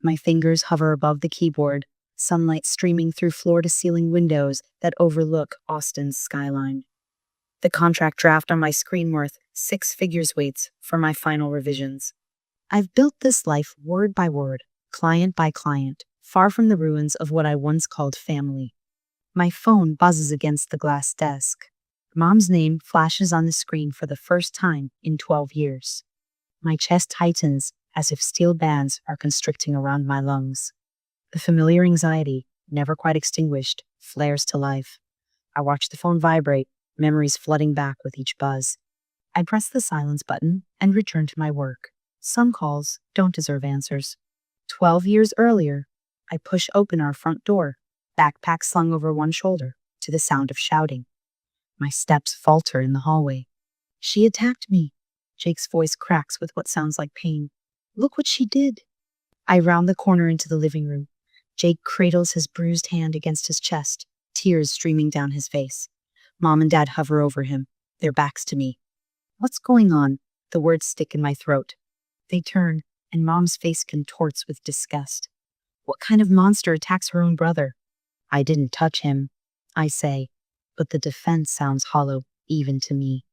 My fingers hover above the keyboard, sunlight streaming through floor-to-ceiling windows that overlook Austin's skyline. The contract draft on my screen worth 6 figures waits for my final revisions. I've built this life word by word, client by client, far from the ruins of what I once called family. My phone buzzes against the glass desk. Mom's name flashes on the screen for the first time in 12 years. My chest tightens as if steel bands are constricting around my lungs. The familiar anxiety, never quite extinguished, flares to life. I watch the phone vibrate, memories flooding back with each buzz. I press the silence button and return to my work. Some calls don't deserve answers. 12 years earlier, I push open our front door, backpack slung over one shoulder, to the sound of shouting. My steps falter in the hallway. She attacked me. Jake's voice cracks with what sounds like pain. Look what she did. I round the corner into the living room. Jake cradles his bruised hand against his chest, tears streaming down his face. Mom and Dad hover over him, their backs to me. What's going on? The words stick in my throat. They turn, and Mom's face contorts with disgust. What kind of monster attacks her own brother? I didn't touch him, I say, but the defense sounds hollow, even to me.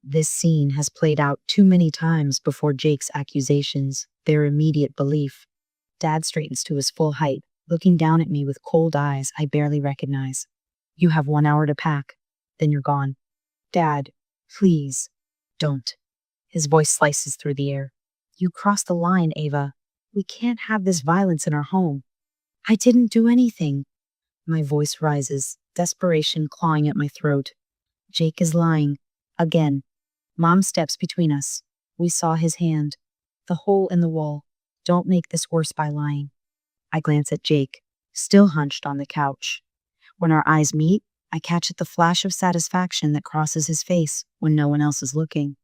This scene has played out too many times before Jake's accusations, their immediate belief. Dad straightens to his full height, looking down at me with cold eyes I barely recognize. You have 1 hour to pack, then you're gone. Dad, please, don't. His voice slices through the air. You crossed the line, Ava. We can't have this violence in our home. I didn't do anything. My voice rises, desperation clawing at my throat. Jake is lying. Again. Mom steps between us. We saw his hand. The hole in the wall. Don't make this worse by lying. I glance at Jake, still hunched on the couch. When our eyes meet, I catch at the flash of satisfaction that crosses his face when no one else is looking.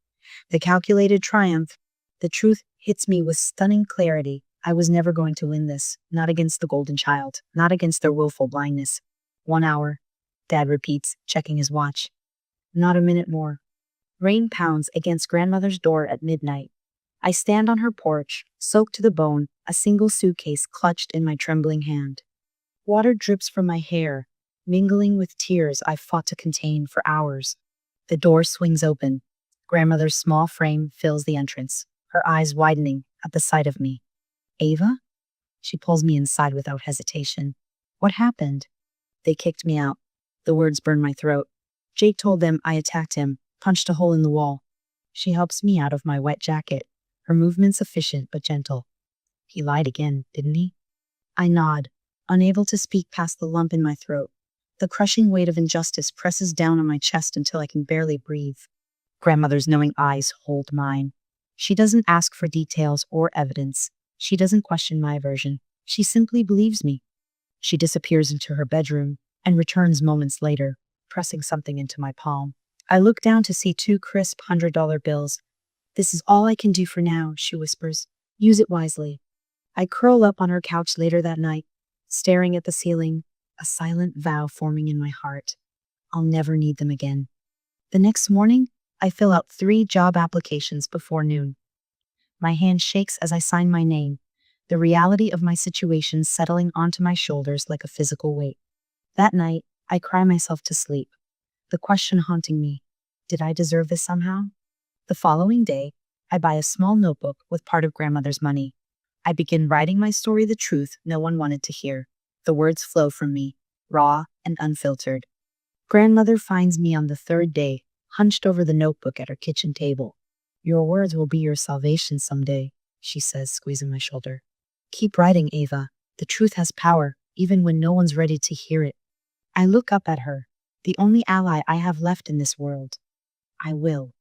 The calculated triumph. The truth hits me with stunning clarity. I was never going to win this, not against the golden child, not against their willful blindness. 1 hour, Dad repeats, checking his watch. Not a minute more. Rain pounds against grandmother's door at midnight. I stand on her porch, soaked to the bone, a single suitcase clutched in my trembling hand. Water drips from my hair, mingling with tears I've fought to contain for hours. The door swings open. Grandmother's small frame fills the entrance, her eyes widening at the sight of me. Ava? She pulls me inside without hesitation. What happened? They kicked me out. The words burn my throat. Jake told them I attacked him, punched a hole in the wall. She helps me out of my wet jacket, her movements efficient but gentle. He lied again, didn't he? I nod, unable to speak past the lump in my throat. The crushing weight of injustice presses down on my chest until I can barely breathe. Grandmother's knowing eyes hold mine. She doesn't ask for details or evidence. She doesn't question my version. She simply believes me. She disappears into her bedroom and returns moments later, pressing something into my palm. I look down to see 2 crisp $100 bills. This is all I can do for now, she whispers. Use it wisely. I curl up on her couch later that night, staring at the ceiling, a silent vow forming in my heart. I'll never need them again. The next morning, I fill out 3 job applications before noon. My hand shakes as I sign my name, the reality of my situation settling onto my shoulders like a physical weight. That night, I cry myself to sleep, the question haunting me, did I deserve this somehow? The following day, I buy a small notebook with part of grandmother's money. I begin writing my story, the truth no one wanted to hear. The words flow from me, raw and unfiltered. Grandmother finds me on the 3rd day, hunched over the notebook at her kitchen table. Your words will be your salvation someday, she says, squeezing my shoulder. Keep writing, Ava. The truth has power, even when no one's ready to hear it. I look up at her, the only ally I have left in this world. I will.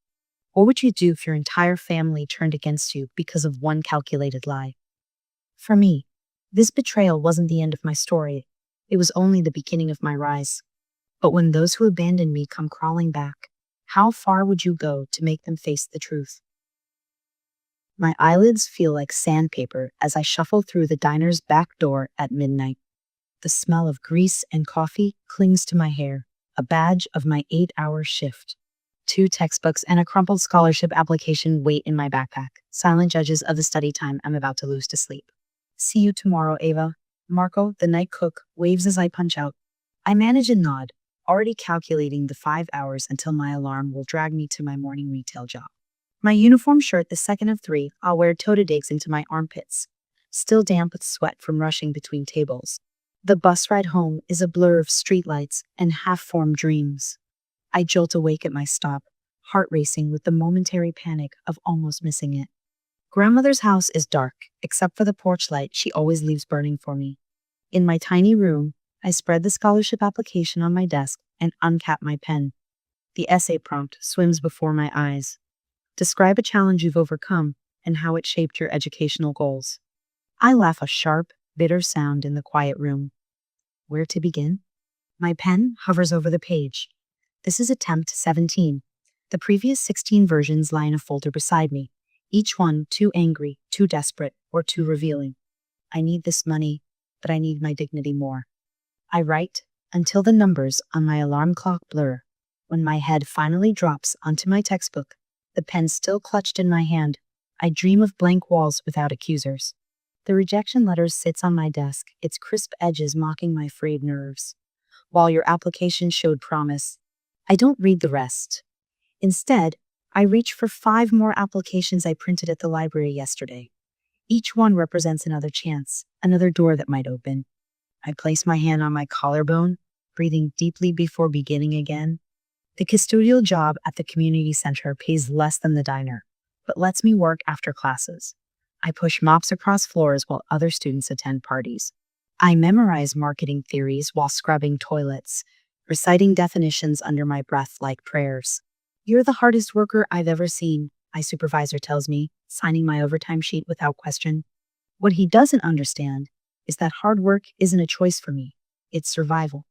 What would you do if your entire family turned against you because of one calculated lie? For me, this betrayal wasn't the end of my story. It was only the beginning of my rise. But when those who abandoned me come crawling back, how far would you go to make them face the truth? My eyelids feel like sandpaper as I shuffle through the diner's back door at midnight. The smell of grease and coffee clings to my hair, a badge of my 8-hour shift. 2 textbooks and a crumpled scholarship application wait in my backpack, silent judges of the study time I'm about to lose to sleep. See you tomorrow, Ava. Marco, the night cook, waves as I punch out. I manage a nod, already calculating the 5 hours until my alarm will drag me to my morning retail job. My uniform shirt, the second of three, I'll wear toe digs into my armpits, still damp with sweat from rushing between tables. The bus ride home is a blur of streetlights and half-formed dreams. I jolt awake at my stop, heart racing with the momentary panic of almost missing it. Grandmother's house is dark, except for the porch light she always leaves burning for me. In my tiny room, I spread the scholarship application on my desk and uncap my pen. The essay prompt swims before my eyes. Describe a challenge you've overcome and how it shaped your educational goals. I laugh a sharp, bitter sound in the quiet room. Where to begin? My pen hovers over the page. This is attempt 17. The previous 16 versions lie in a folder beside me, each one too angry, too desperate, or too revealing. I need this money, but I need my dignity more. I write until the numbers on my alarm clock blur. When my head finally drops onto my textbook, the pen still clutched in my hand, I dream of blank walls without accusers. The rejection letter sits on my desk, its crisp edges mocking my frayed nerves. While your application showed promise, I don't read the rest. Instead, I reach for 5 more applications I printed at the library yesterday. Each one represents another chance, another door that might open. I place my hand on my collarbone, breathing deeply before beginning again. The custodial job at the community center pays less than the diner, but lets me work after classes. I push mops across floors while other students attend parties. I memorize marketing theories while scrubbing toilets, reciting definitions under my breath like prayers. You're the hardest worker I've ever seen, my supervisor tells me, signing my overtime sheet without question. What he doesn't understand is that hard work isn't a choice for me, it's survival.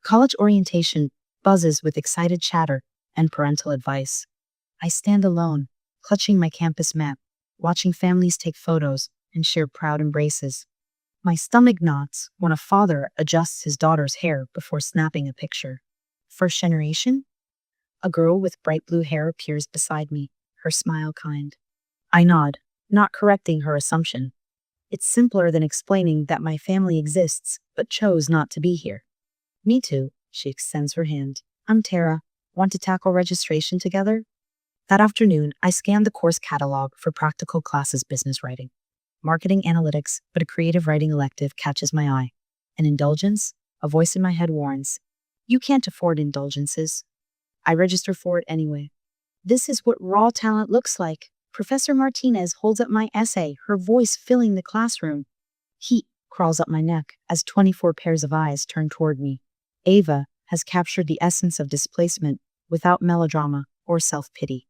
College orientation buzzes with excited chatter and parental advice. I stand alone, clutching my campus map, watching families take photos and share proud embraces. My stomach knots when a father adjusts his daughter's hair before snapping a picture. First generation? A girl with bright blue hair appears beside me, her smile kind. I nod, not correcting her assumption. It's simpler than explaining that my family exists, but chose not to be here. Me too, she extends her hand. I'm Tara. Want to tackle registration together? That afternoon, I scanned the course catalog for practical classes business writing. Marketing analytics, but a creative writing elective catches my eye. An indulgence? A voice in my head warns. You can't afford indulgences. I register for it anyway. This is what raw talent looks like. Professor Martinez holds up my essay, her voice filling the classroom. Heat crawls up my neck as 24 pairs of eyes turn toward me. Ava has captured the essence of displacement without melodrama or self-pity.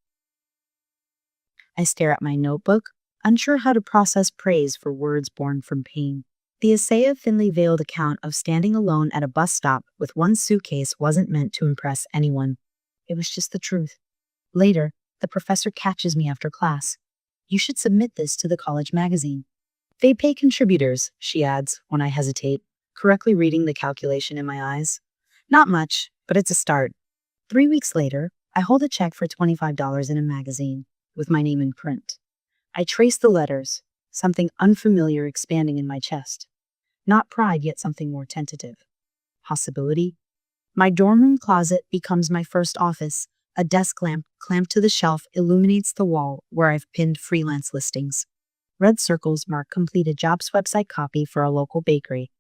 I stare at my notebook, unsure how to process praise for words born from pain. The essay, a thinly veiled account of standing alone at a bus stop with one suitcase, wasn't meant to impress anyone. It was just the truth. Later, the professor catches me after class. You should submit this to the college magazine. They pay contributors, she adds when I hesitate, correctly reading the calculation in my eyes. Not much, but it's a start. 3 weeks later, I hold a check for $25 in a magazine, with my name in print. I trace the letters, something unfamiliar expanding in my chest. Not pride, yet something more tentative. Possibility? My dorm room closet becomes my first office. A desk lamp clamped to the shelf illuminates the wall where I've pinned freelance listings. Red circles mark completed jobs website copy for a local bakery,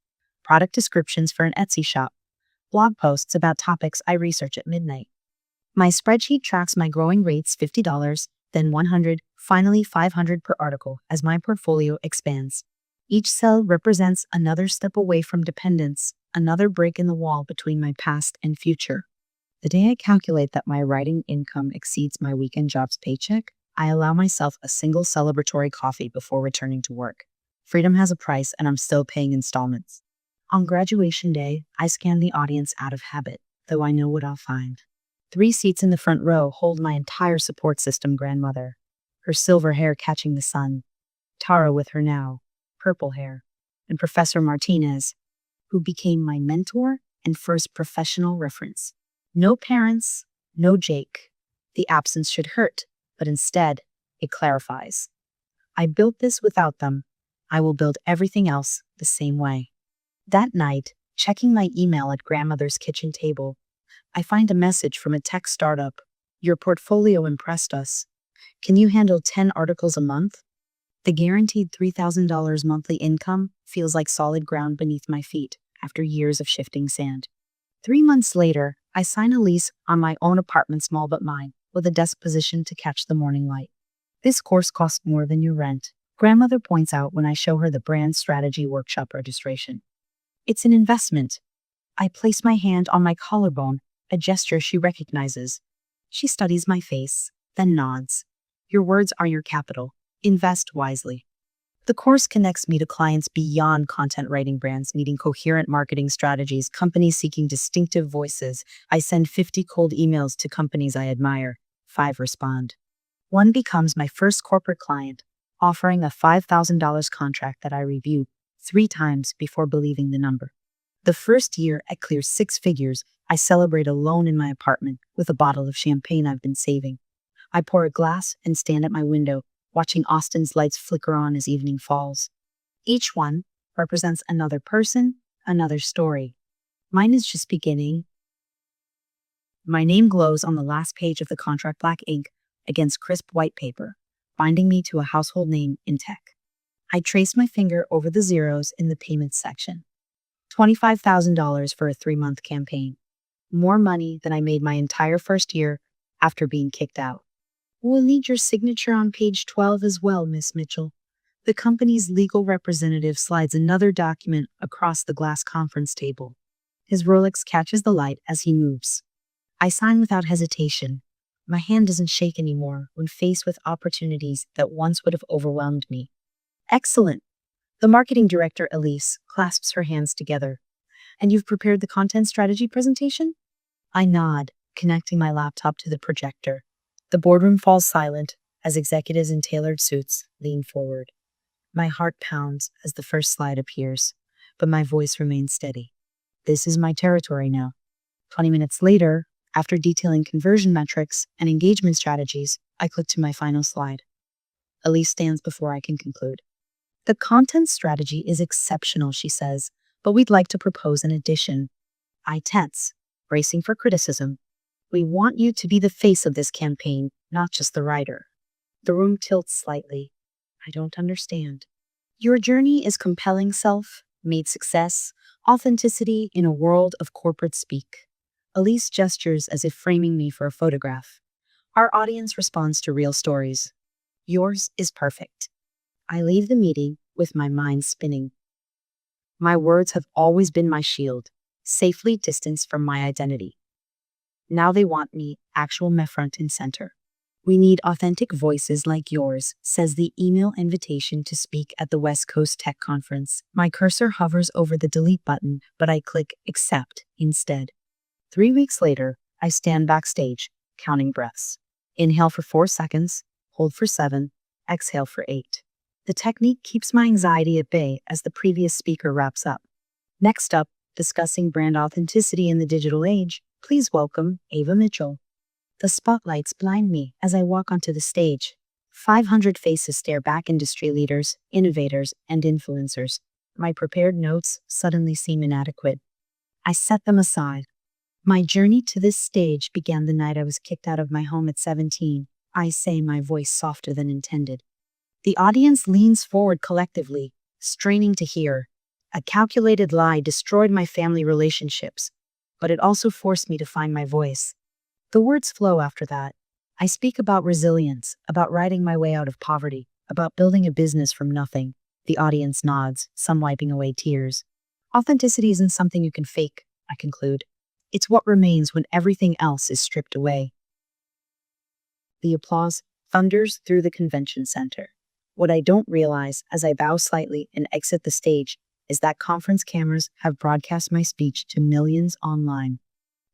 product descriptions for an Etsy shop, blog posts about topics I research at midnight. My spreadsheet tracks my growing rates: $50, then $100, finally $500 per article as my portfolio expands. Each cell represents another step away from dependence, another break in the wall between my past and future. The day I calculate that my writing income exceeds my weekend job's paycheck, I allow myself a single celebratory coffee before returning to work. Freedom has a price, and I'm still paying installments. On graduation day, I scan the audience out of habit, though I know what I'll find. 3 seats in the front row hold my entire support system grandmother, her silver hair catching the sun, Tara with her now purple hair, and Professor Martinez, who became my mentor and first professional reference. No parents, no Jake. The absence should hurt, but instead, it clarifies. I built this without them. I will build everything else the same way. That night, checking my email at grandmother's kitchen table, I find a message from a tech startup. Your portfolio impressed us. Can you handle 10 articles a month? The guaranteed $3,000 monthly income feels like solid ground beneath my feet after years of shifting sand. 3 months later, I sign a lease on my own apartment, small but mine, with a desk position to catch the morning light. This course costs more than your rent, grandmother points out when I show her the brand strategy workshop registration. It's an investment. I place my hand on my collarbone, a gesture she recognizes. She studies my face, then nods. Your words are your capital. Invest wisely. The course connects me to clients beyond content writing, brands needing coherent marketing strategies, companies seeking distinctive voices. I send 50 cold emails to companies I admire. 5 respond. One becomes my first corporate client, offering a $5,000 contract that I reviewed 3 times before believing the number. The first year I clear 6 figures, I celebrate alone in my apartment with a bottle of champagne I've been saving. I pour a glass and stand at my window, watching Austin's lights flicker on as evening falls. Each one represents another person, another story. Mine is just beginning. My name glows on the last page of the contract, black ink against crisp white paper, binding me to a household name in tech. I trace my finger over the zeros in the payments section. $25,000 for a 3-month campaign. More money than I made my entire first year after being kicked out. We'll need your signature on page 12 as well, Miss Mitchell. The company's legal representative slides another document across the glass conference table. His Rolex catches the light as he moves. I sign without hesitation. My hand doesn't shake anymore when faced with opportunities that once would have overwhelmed me. Excellent. The marketing director, Elise, clasps her hands together. And you've prepared the content strategy presentation? I nod, connecting my laptop to the projector. The boardroom falls silent as executives in tailored suits lean forward. My heart pounds as the first slide appears, but my voice remains steady. This is my territory now. 20 minutes later, after detailing conversion metrics and engagement strategies, I click to my final slide. Elise stands before I can conclude. The content strategy is exceptional, she says, but we'd like to propose an addition. I tense, bracing for criticism. We want you to be the face of this campaign, not just the writer. The room tilts slightly. I don't understand. Your journey is compelling self-made success, authenticity in a world of corporate speak. Elise gestures as if framing me for a photograph. Our audience responds to real stories. Yours is perfect. I leave the meeting with my mind spinning. My words have always been my shield, safely distanced from my identity. Now they want me actual me front and center. We need authentic voices like yours, says the email invitation to speak at the West Coast Tech Conference. My cursor hovers over the delete button, but I click accept instead. 3 weeks later, I stand backstage, counting breaths. Inhale for 4 seconds, hold for 7, exhale for 8. The technique keeps my anxiety at bay as the previous speaker wraps up. Next up, discussing brand authenticity in the digital age, please welcome Ava Mitchell. The spotlights blind me as I walk onto the stage. 500 faces stare back, industry leaders, innovators, and influencers. My prepared notes suddenly seem inadequate. I set them aside. My journey to this stage began the night I was kicked out of my home at 17. I say, my voice softer than intended. The audience leans forward collectively, straining to hear. A calculated lie destroyed my family relationships, but it also forced me to find my voice. The words flow after that. I speak about resilience, about riding my way out of poverty, about building a business from nothing. The audience nods, some wiping away tears. Authenticity isn't something you can fake, I conclude. It's what remains when everything else is stripped away. The applause thunders through the convention center. What I don't realize as I bow slightly and exit the stage is that conference cameras have broadcast my speech to millions online.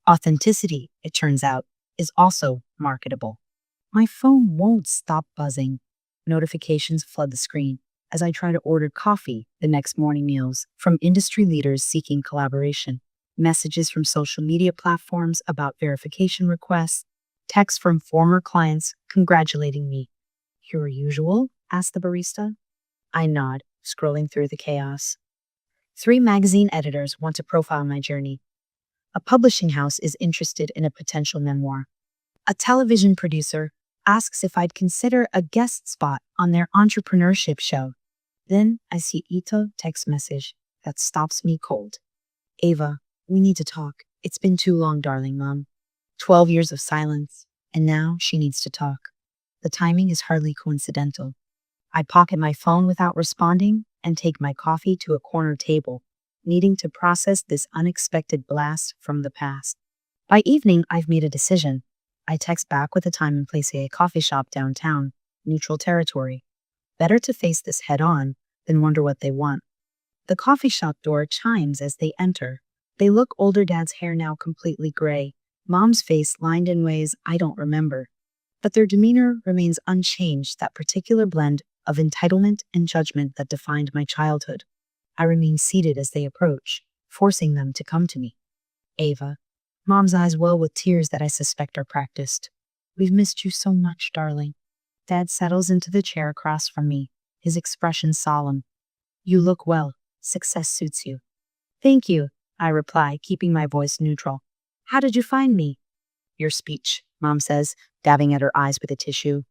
Authenticity, it turns out, is also marketable. My phone won't stop buzzing. Notifications flood the screen as I try to order coffee, the next morning meals from industry leaders seeking collaboration, messages from social media platforms about verification requests, texts from former clients congratulating me. Your usual? Asked the barista. I nod, scrolling through the chaos. 3 magazine editors want to profile my journey. A publishing house is interested in a potential memoir. A television producer asks if I'd consider a guest spot on their entrepreneurship show. Then I see Ito text message that stops me cold. Ava, we need to talk. It's been too long, darling mom. 12 years of silence, and now she needs to talk. The timing is hardly coincidental. I pocket my phone without responding and take my coffee to a corner table, needing to process this unexpected blast from the past. By evening, I've made a decision. I text back with a time and place at a coffee shop downtown, neutral territory. Better to face this head on than wonder what they want. The coffee shop door chimes as they enter. They look older, dad's hair now completely gray, mom's face lined in ways I don't remember. But their demeanor remains unchanged, that particular blend of entitlement and judgment that defined my childhood. I remain seated as they approach, forcing them to come to me. Ava. Mom's eyes well with tears that I suspect are practiced. We've missed you so much, darling. Dad settles into the chair across from me, his expression solemn. You look well. Success suits you. Thank you, I reply, keeping my voice neutral. How did you find me? Your speech, Mom says, dabbing at her eyes with a tissue.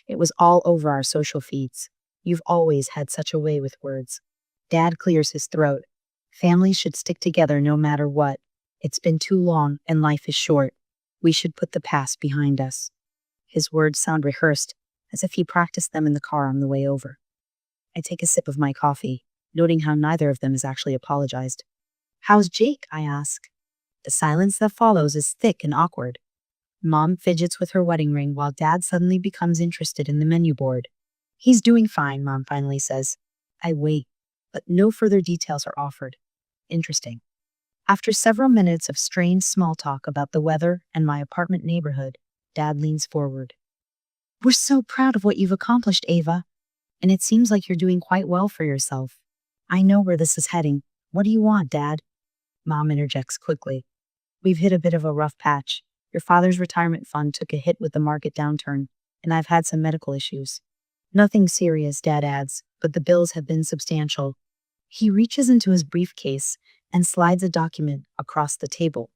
It was all over our social feeds. You've always had such a way with words. Dad clears his throat. Families should stick together no matter what. It's been too long and life is short. We should put the past behind us. His words sound rehearsed, as if he practiced them in the car on the way over. I take a sip of my coffee, noting how neither of them has actually apologized. How's Jake? I ask. The silence that follows is thick and awkward. Mom fidgets with her wedding ring while Dad suddenly becomes interested in the menu board. He's doing fine, Mom finally says. I wait, but no further details are offered. Interesting. After several minutes of strained small talk about the weather and my apartment neighborhood, Dad leans forward. We're so proud of what you've accomplished, Ava. And it seems like you're doing quite well for yourself. I know where this is heading. What do you want, Dad? Mom interjects quickly. We've hit a bit of a rough patch. Your father's retirement fund took a hit with the market downturn, and I've had some medical issues. Nothing serious, Dad adds, but the bills have been substantial. He reaches into his briefcase and slides a document across the table.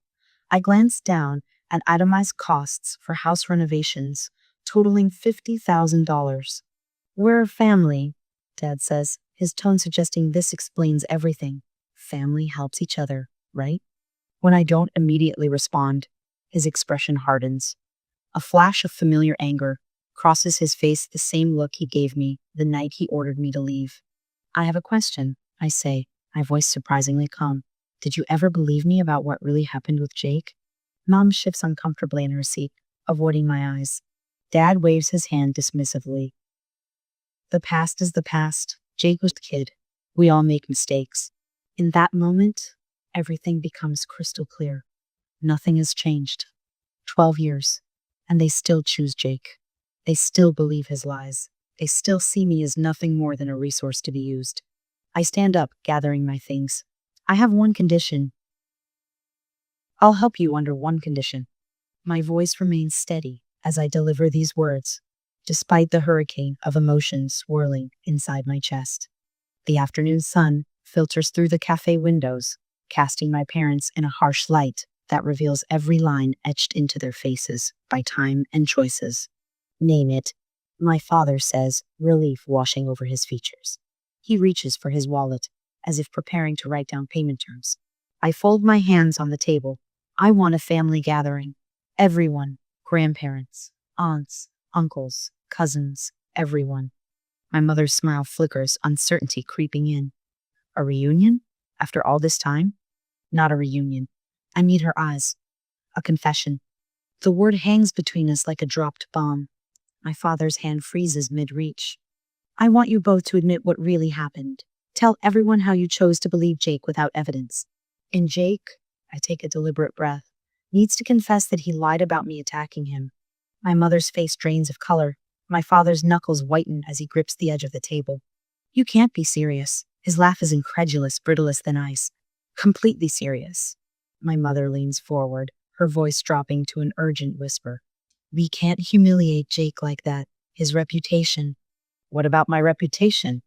I glance down at itemized costs for house renovations, totaling $50,000. We're a family, Dad says, his tone suggesting this explains everything. Family helps each other, right? When I don't immediately respond, his expression hardens. A flash of familiar anger crosses his face, the same look he gave me the night he ordered me to leave. I have a question, I say, my voice surprisingly calm. Did you ever believe me about what really happened with Jake? Mom shifts uncomfortably in her seat, avoiding my eyes. Dad waves his hand dismissively. The past is the past. Jake was a kid. We all make mistakes. In that moment, everything becomes crystal clear. Nothing has changed. 12 years, and they still choose Jake. They still believe his lies. They still see me as nothing more than a resource to be used. I stand up, gathering my things. I have one condition. I'll help you under one condition. My voice remains steady as I deliver these words, despite the hurricane of emotions swirling inside my chest. The afternoon sun filters through the cafe windows, casting my parents in a harsh light that reveals every line etched into their faces by time and choices. Name it, my father says, relief washing over his features. He reaches for his wallet, as if preparing to write down payment terms. I fold my hands on the table. I want a family gathering. Everyone, grandparents, aunts, uncles, cousins, everyone. My mother's smile flickers, uncertainty creeping in. A reunion? After all this time? Not a reunion. I meet her eyes. A confession. The word hangs between us like a dropped bomb. My father's hand freezes mid-reach. I want you both to admit what really happened. Tell everyone how you chose to believe Jake without evidence. And Jake, I take a deliberate breath, needs to confess that he lied about me attacking him. My mother's face drains of color. My father's knuckles whiten as he grips the edge of the table. You can't be serious. His laugh is incredulous, brittlest than ice. Completely serious. My mother leans forward, her voice dropping to an urgent whisper. We can't humiliate Jake like that. His reputation. What about my reputation?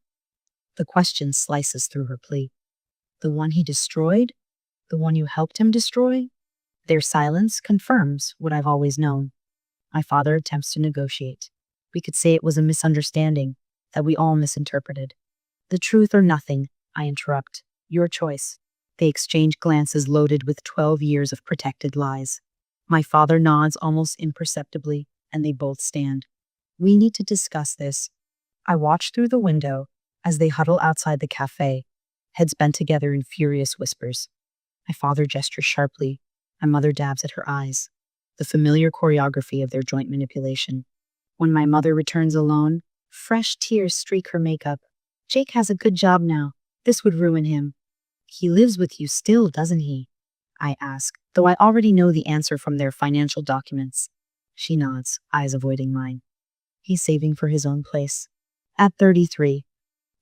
The question slices through her plea. The one he destroyed? The one you helped him destroy? Their silence confirms what I've always known. My father attempts to negotiate. We could say it was a misunderstanding, that we all misinterpreted. The truth or nothing, I interrupt. Your choice. They exchange glances loaded with 12 years of protected lies. My father nods almost imperceptibly, and they both stand. We need to discuss this. I watch through the window as they huddle outside the cafe, heads bent together in furious whispers. My father gestures sharply. My mother dabs at her eyes. The familiar choreography of their joint manipulation. When my mother returns alone, fresh tears streak her makeup. Jake has a good job now. This would ruin him. He lives with you still, doesn't he? I ask, though I already know the answer from their financial documents. She nods, eyes avoiding mine. He's saving for his own place. At 33,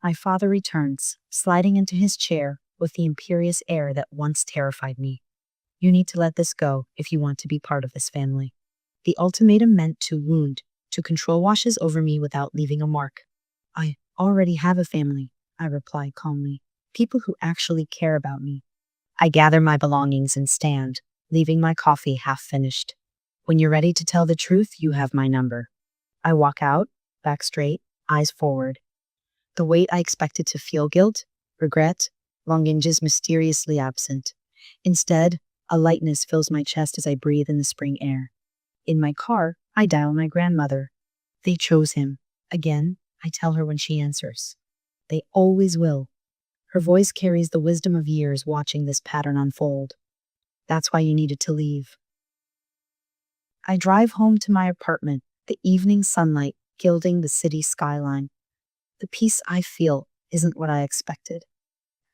my father returns, sliding into his chair with the imperious air that once terrified me. You need to let this go if you want to be part of this family. The ultimatum meant to wound, to control washes over me without leaving a mark. I already have a family, I reply calmly. People who actually care about me. I gather my belongings and stand, leaving my coffee half finished. When you're ready to tell the truth, you have my number. I walk out, back straight, eyes forward. The weight I expected to feel guilt, regret, longing is mysteriously absent. Instead, a lightness fills my chest as I breathe in the spring air. In my car, I dial my grandmother. They chose him. Again, I tell her when she answers. They always will. Her voice carries the wisdom of years watching this pattern unfold. That's why you needed to leave. I drive home to my apartment, the evening sunlight gilding the city skyline. The peace I feel isn't what I expected.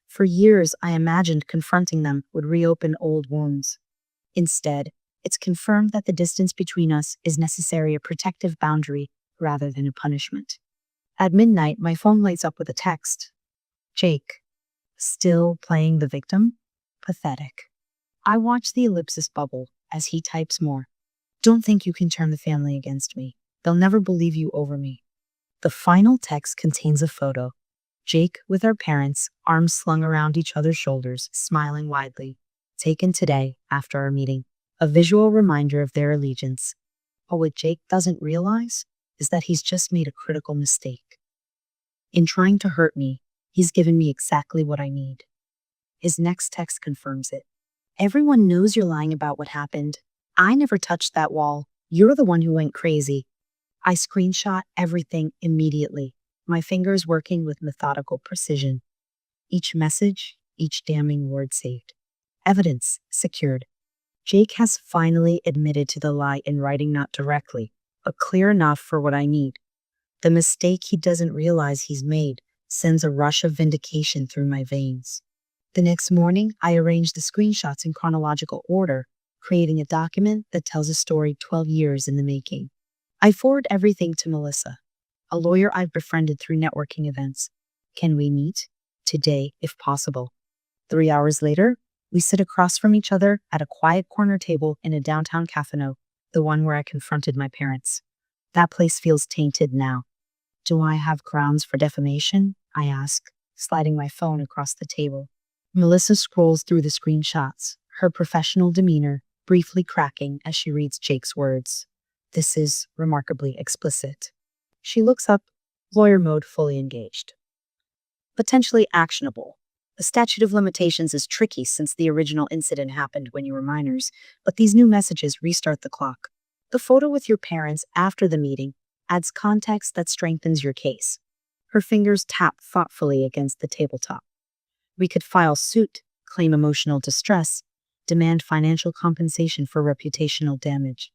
For years, I imagined confronting them would reopen old wounds. Instead, it's confirmed that the distance between us is necessarily a protective boundary rather than a punishment. At midnight, my phone lights up with a text. Jake. Still playing the victim? Pathetic. I watch the ellipsis bubble as he types more. Don't think you can turn the family against me. They'll never believe you over me. The final text contains a photo. Jake with our parents, arms slung around each other's shoulders, smiling widely. Taken today, after our meeting. A visual reminder of their allegiance. But what Jake doesn't realize is that he's just made a critical mistake. In trying to hurt me, he's given me exactly what I need. His next text confirms it. Everyone knows you're lying about what happened. I never touched that wall. You're the one who went crazy. I screenshot everything immediately, my fingers working with methodical precision. Each message, each damning word saved. Evidence secured. Jake has finally admitted to the lie in writing, not directly, but clear enough for what I need. The mistake he doesn't realize he's made sends a rush of vindication through my veins. The next morning, I arrange the screenshots in chronological order, creating a document that tells a story 12 years in the making. I forward everything to Melissa, a lawyer I've befriended through networking events. Can we meet? Today, if possible. 3 hours later, we sit across from each other at a quiet corner table in a downtown café, the one where I confronted my parents. That place feels tainted now. Do I have grounds for defamation? I ask, sliding my phone across the table. Melissa scrolls through the screenshots, her professional demeanor briefly cracking as she reads Jake's words. This is remarkably explicit. She looks up, lawyer mode fully engaged. Potentially actionable. The statute of limitations is tricky since the original incident happened when you were minors, but these new messages restart the clock. The photo with your parents after the meeting adds context that strengthens your case. Her fingers tap thoughtfully against the tabletop. We could file suit, claim emotional distress, demand financial compensation for reputational damage.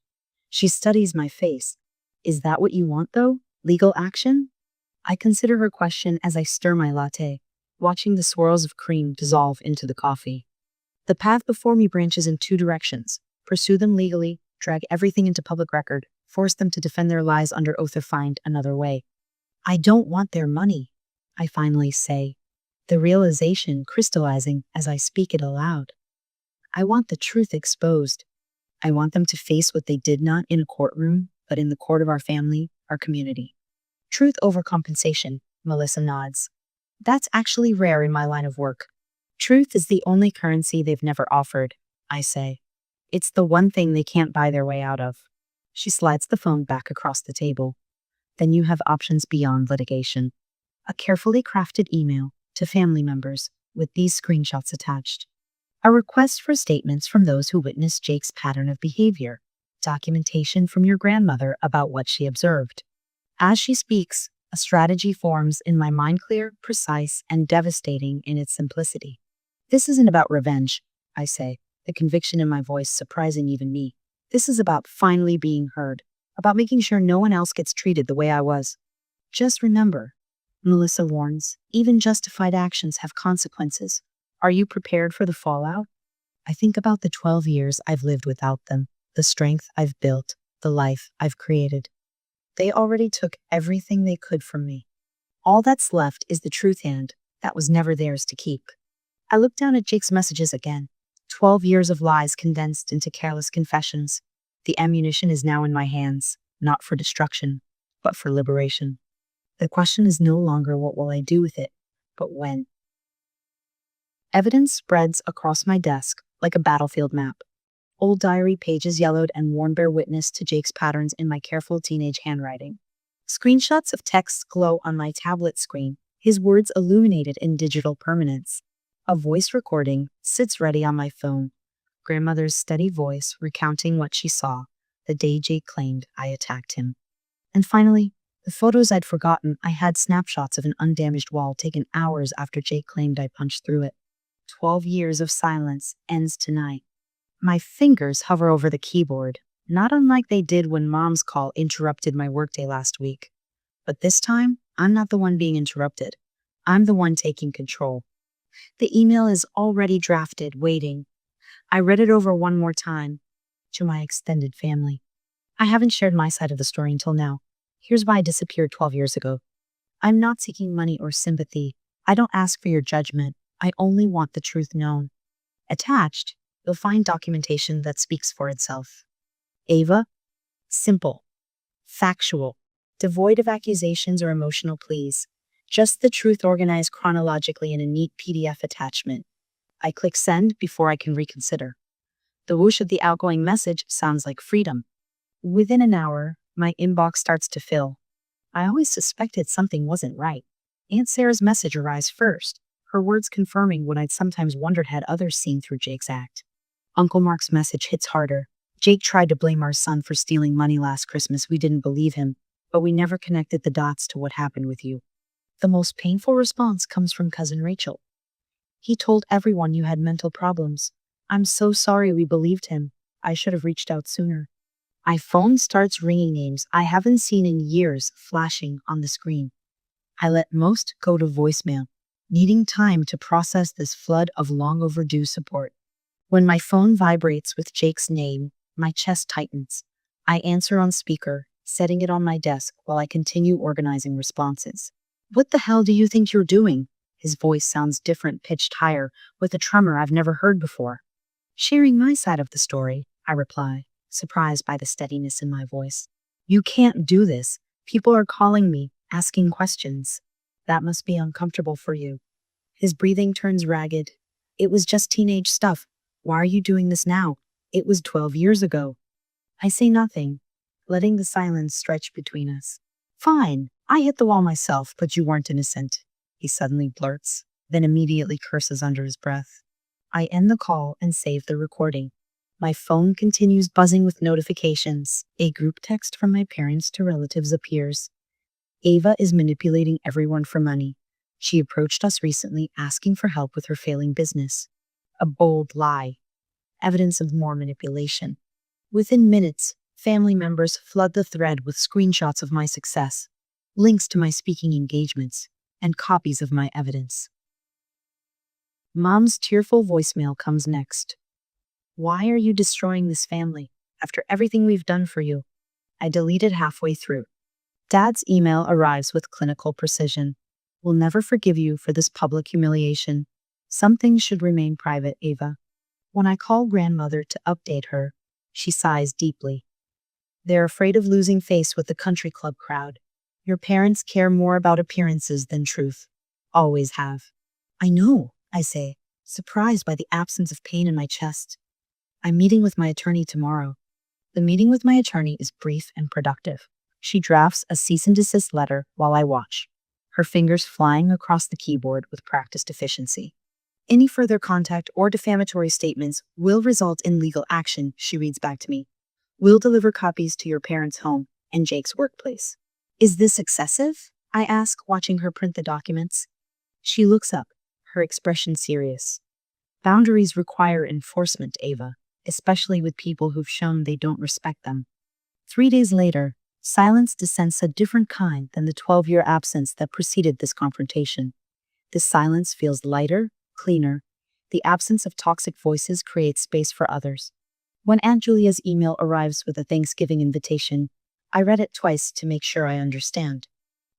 She studies my face. Is that what you want, though? Legal action? I consider her question as I stir my latte, watching the swirls of cream dissolve into the coffee. The path before me branches in two directions. Pursue them legally, drag everything into public record, force them to defend their lies under oath, or find another way. I don't want their money, I finally say, the realization crystallizing as I speak it aloud. I want the truth exposed. I want them to face what they did not in a courtroom, but in the court of our family, our community. Truth over compensation, Melissa nods. That's actually rare in my line of work. Truth is the only currency they've never offered, I say. It's the one thing they can't buy their way out of. She slides the phone back across the table. Then you have options beyond litigation. A carefully crafted email to family members with these screenshots attached. A request for statements from those who witnessed Jake's pattern of behavior. Documentation from your grandmother about what she observed. As she speaks, a strategy forms in my mind, clear, precise, and devastating in its simplicity. This isn't about revenge, I say, the conviction in my voice surprising even me. This is about finally being heard, about making sure no one else gets treated the way I was. Just remember, Melissa warns, even justified actions have consequences. Are you prepared for the fallout? I think about the 12 years I've lived without them, the strength I've built, the life I've created. They already took everything they could from me. All that's left is the truth, and that was never theirs to keep. I look down at Jake's messages again. 12 years of lies condensed into careless confessions. The ammunition is now in my hands, not for destruction, but for liberation. The question is no longer what will I do with it, but when. Evidence spreads across my desk like a battlefield map. Old diary pages yellowed and worn bear witness to Jake's patterns in my careful teenage handwriting. Screenshots of texts glow on my tablet screen, his words illuminated in digital permanence. A voice recording sits ready on my phone. Grandmother's steady voice recounting what she saw the day Jake claimed I attacked him. And finally, the photos I'd forgotten. I had snapshots of an undamaged wall taken hours after Jake claimed I punched through it. 12 years of silence ends tonight. My fingers hover over the keyboard, not unlike they did when Mom's call interrupted my workday last week. But this time, I'm not the one being interrupted. I'm the one taking control. The email is already drafted, waiting. I read it over one more time. To my extended family. I haven't shared my side of the story until now. Here's why I disappeared 12 years ago. I'm not seeking money or sympathy. I don't ask for your judgment. I only want the truth known. Attached, you'll find documentation that speaks for itself. Ava, simple, factual, devoid of accusations or emotional pleas. Just the truth organized chronologically in a neat PDF attachment. I click send before I can reconsider. The whoosh of the outgoing message sounds like freedom. Within an hour, my inbox starts to fill. I always suspected something wasn't right. Aunt Sarah's message arrives first, her words confirming what I'd sometimes wondered had others seen through Jake's act. Uncle Mark's message hits harder. Jake tried to blame our son for stealing money last Christmas. We didn't believe him, but we never connected the dots to what happened with you. The most painful response comes from Cousin Rachel. He told everyone you had mental problems. I'm so sorry we believed him. I should have reached out sooner. My phone starts ringing, names I haven't seen in years flashing on the screen. I let most go to voicemail, needing time to process this flood of long overdue support. When my phone vibrates with Jake's name, my chest tightens. I answer on speaker, setting it on my desk while I continue organizing responses. What the hell do you think you're doing? His voice sounds different, pitched higher, with a tremor I've never heard before. Sharing my side of the story, I reply, surprised by the steadiness in my voice. You can't do this. People are calling me, asking questions. That must be uncomfortable for you. His breathing turns ragged. It was just teenage stuff. Why are you doing this now? It was 12 years ago. I say nothing, letting the silence stretch between us. Fine, I hit the wall myself, but you weren't innocent, he suddenly blurts, then immediately curses under his breath. I end the call and save the recording. My phone continues buzzing with notifications. A group text from my parents to relatives appears. Ava is manipulating everyone for money. She approached us recently asking for help with her failing business. A bold lie. Evidence of more manipulation. Within minutes, family members flood the thread with screenshots of my success, links to my speaking engagements, and copies of my evidence. Mom's tearful voicemail comes next. Why are you destroying this family after everything we've done for you? I delete it halfway through. Dad's email arrives with clinical precision. We'll never forgive you for this public humiliation. Some things should remain private, Ava. When I call grandmother to update her, she sighs deeply. They're afraid of losing face with the country club crowd. Your parents care more about appearances than truth. Always have. I know, I say, surprised by the absence of pain in my chest. I'm meeting with my attorney tomorrow. The meeting with my attorney is brief and productive. She drafts a cease and desist letter while I watch, her fingers flying across the keyboard with practiced efficiency. Any further contact or defamatory statements will result in legal action, she reads back to me. We'll deliver copies to your parents' home and Jake's workplace. Is this excessive? I ask, watching her print the documents. She looks up, her expression serious. Boundaries require enforcement, Ava, especially with people who've shown they don't respect them. 3 days later, silence descends a different kind than the 12-year absence that preceded this confrontation. This silence feels lighter, cleaner. The absence of toxic voices creates space for others. When Aunt Julia's email arrives with a Thanksgiving invitation, I read it twice to make sure I understand.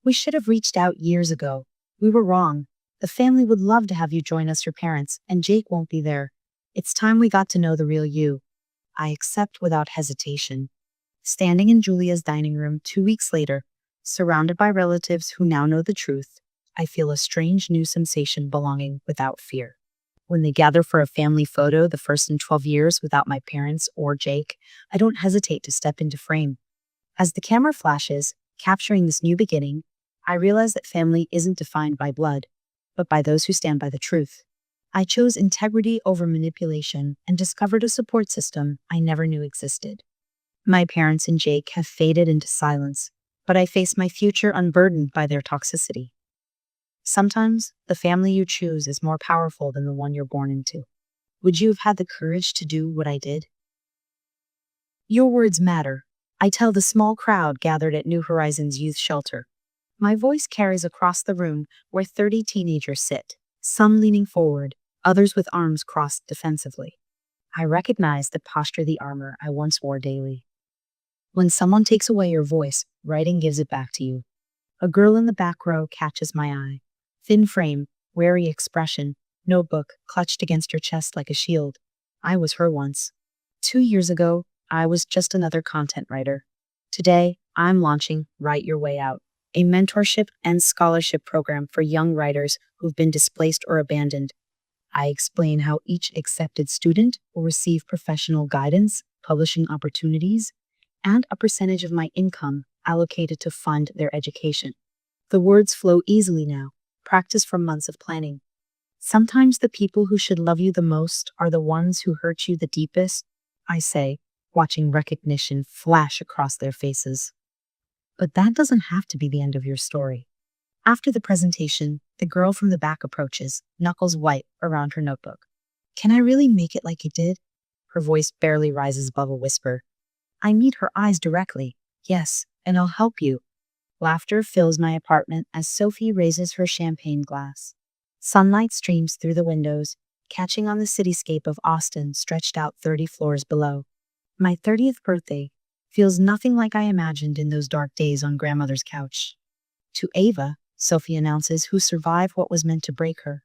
We should have reached out years ago. We were wrong. The family would love to have you join us, your parents, and Jake won't be there. It's time we got to know the real you. I accept without hesitation. Standing in Julia's dining room 2 weeks later, surrounded by relatives who now know the truth, I feel a strange new sensation belonging without fear. When they gather for a family photo, the first in 12 years without my parents or Jake, I don't hesitate to step into frame. As the camera flashes, capturing this new beginning, I realize that family isn't defined by blood, but by those who stand by the truth. I chose integrity over manipulation and discovered a support system I never knew existed. My parents and Jake have faded into silence, but I face my future unburdened by their toxicity. Sometimes the family you choose is more powerful than the one you're born into. Would you have had the courage to do what I did? Your words matter, I tell the small crowd gathered at New Horizons Youth Shelter. My voice carries across the room where 30 teenagers sit, some leaning forward, others with arms crossed defensively. I recognize the posture, the armor I once wore daily. When someone takes away your voice, writing gives it back to you. A girl in the back row catches my eye. Thin frame, wary expression, notebook clutched against her chest like a shield. I was her once. 2 years ago, I was just another content writer. Today, I'm launching Write Your Way Out, a mentorship and scholarship program for young writers who've been displaced or abandoned. I explain how each accepted student will receive professional guidance, publishing opportunities, and a percentage of my income allocated to fund their education. The words flow easily now, practiced from months of planning. Sometimes the people who should love you the most are the ones who hurt you the deepest, I say, watching recognition flash across their faces. But that doesn't have to be the end of your story. After the presentation, the girl from the back approaches, knuckles white around her notebook. Can I really make it like you did? Her voice barely rises above a whisper. I meet her eyes directly. Yes, and I'll help you. Laughter fills my apartment as Sophie raises her champagne glass. Sunlight streams through the windows, catching on the cityscape of Austin stretched out 30 floors below. My 30th birthday feels nothing like I imagined in those dark days on grandmother's couch. To Ava, Sophie announces, who survived what was meant to break her.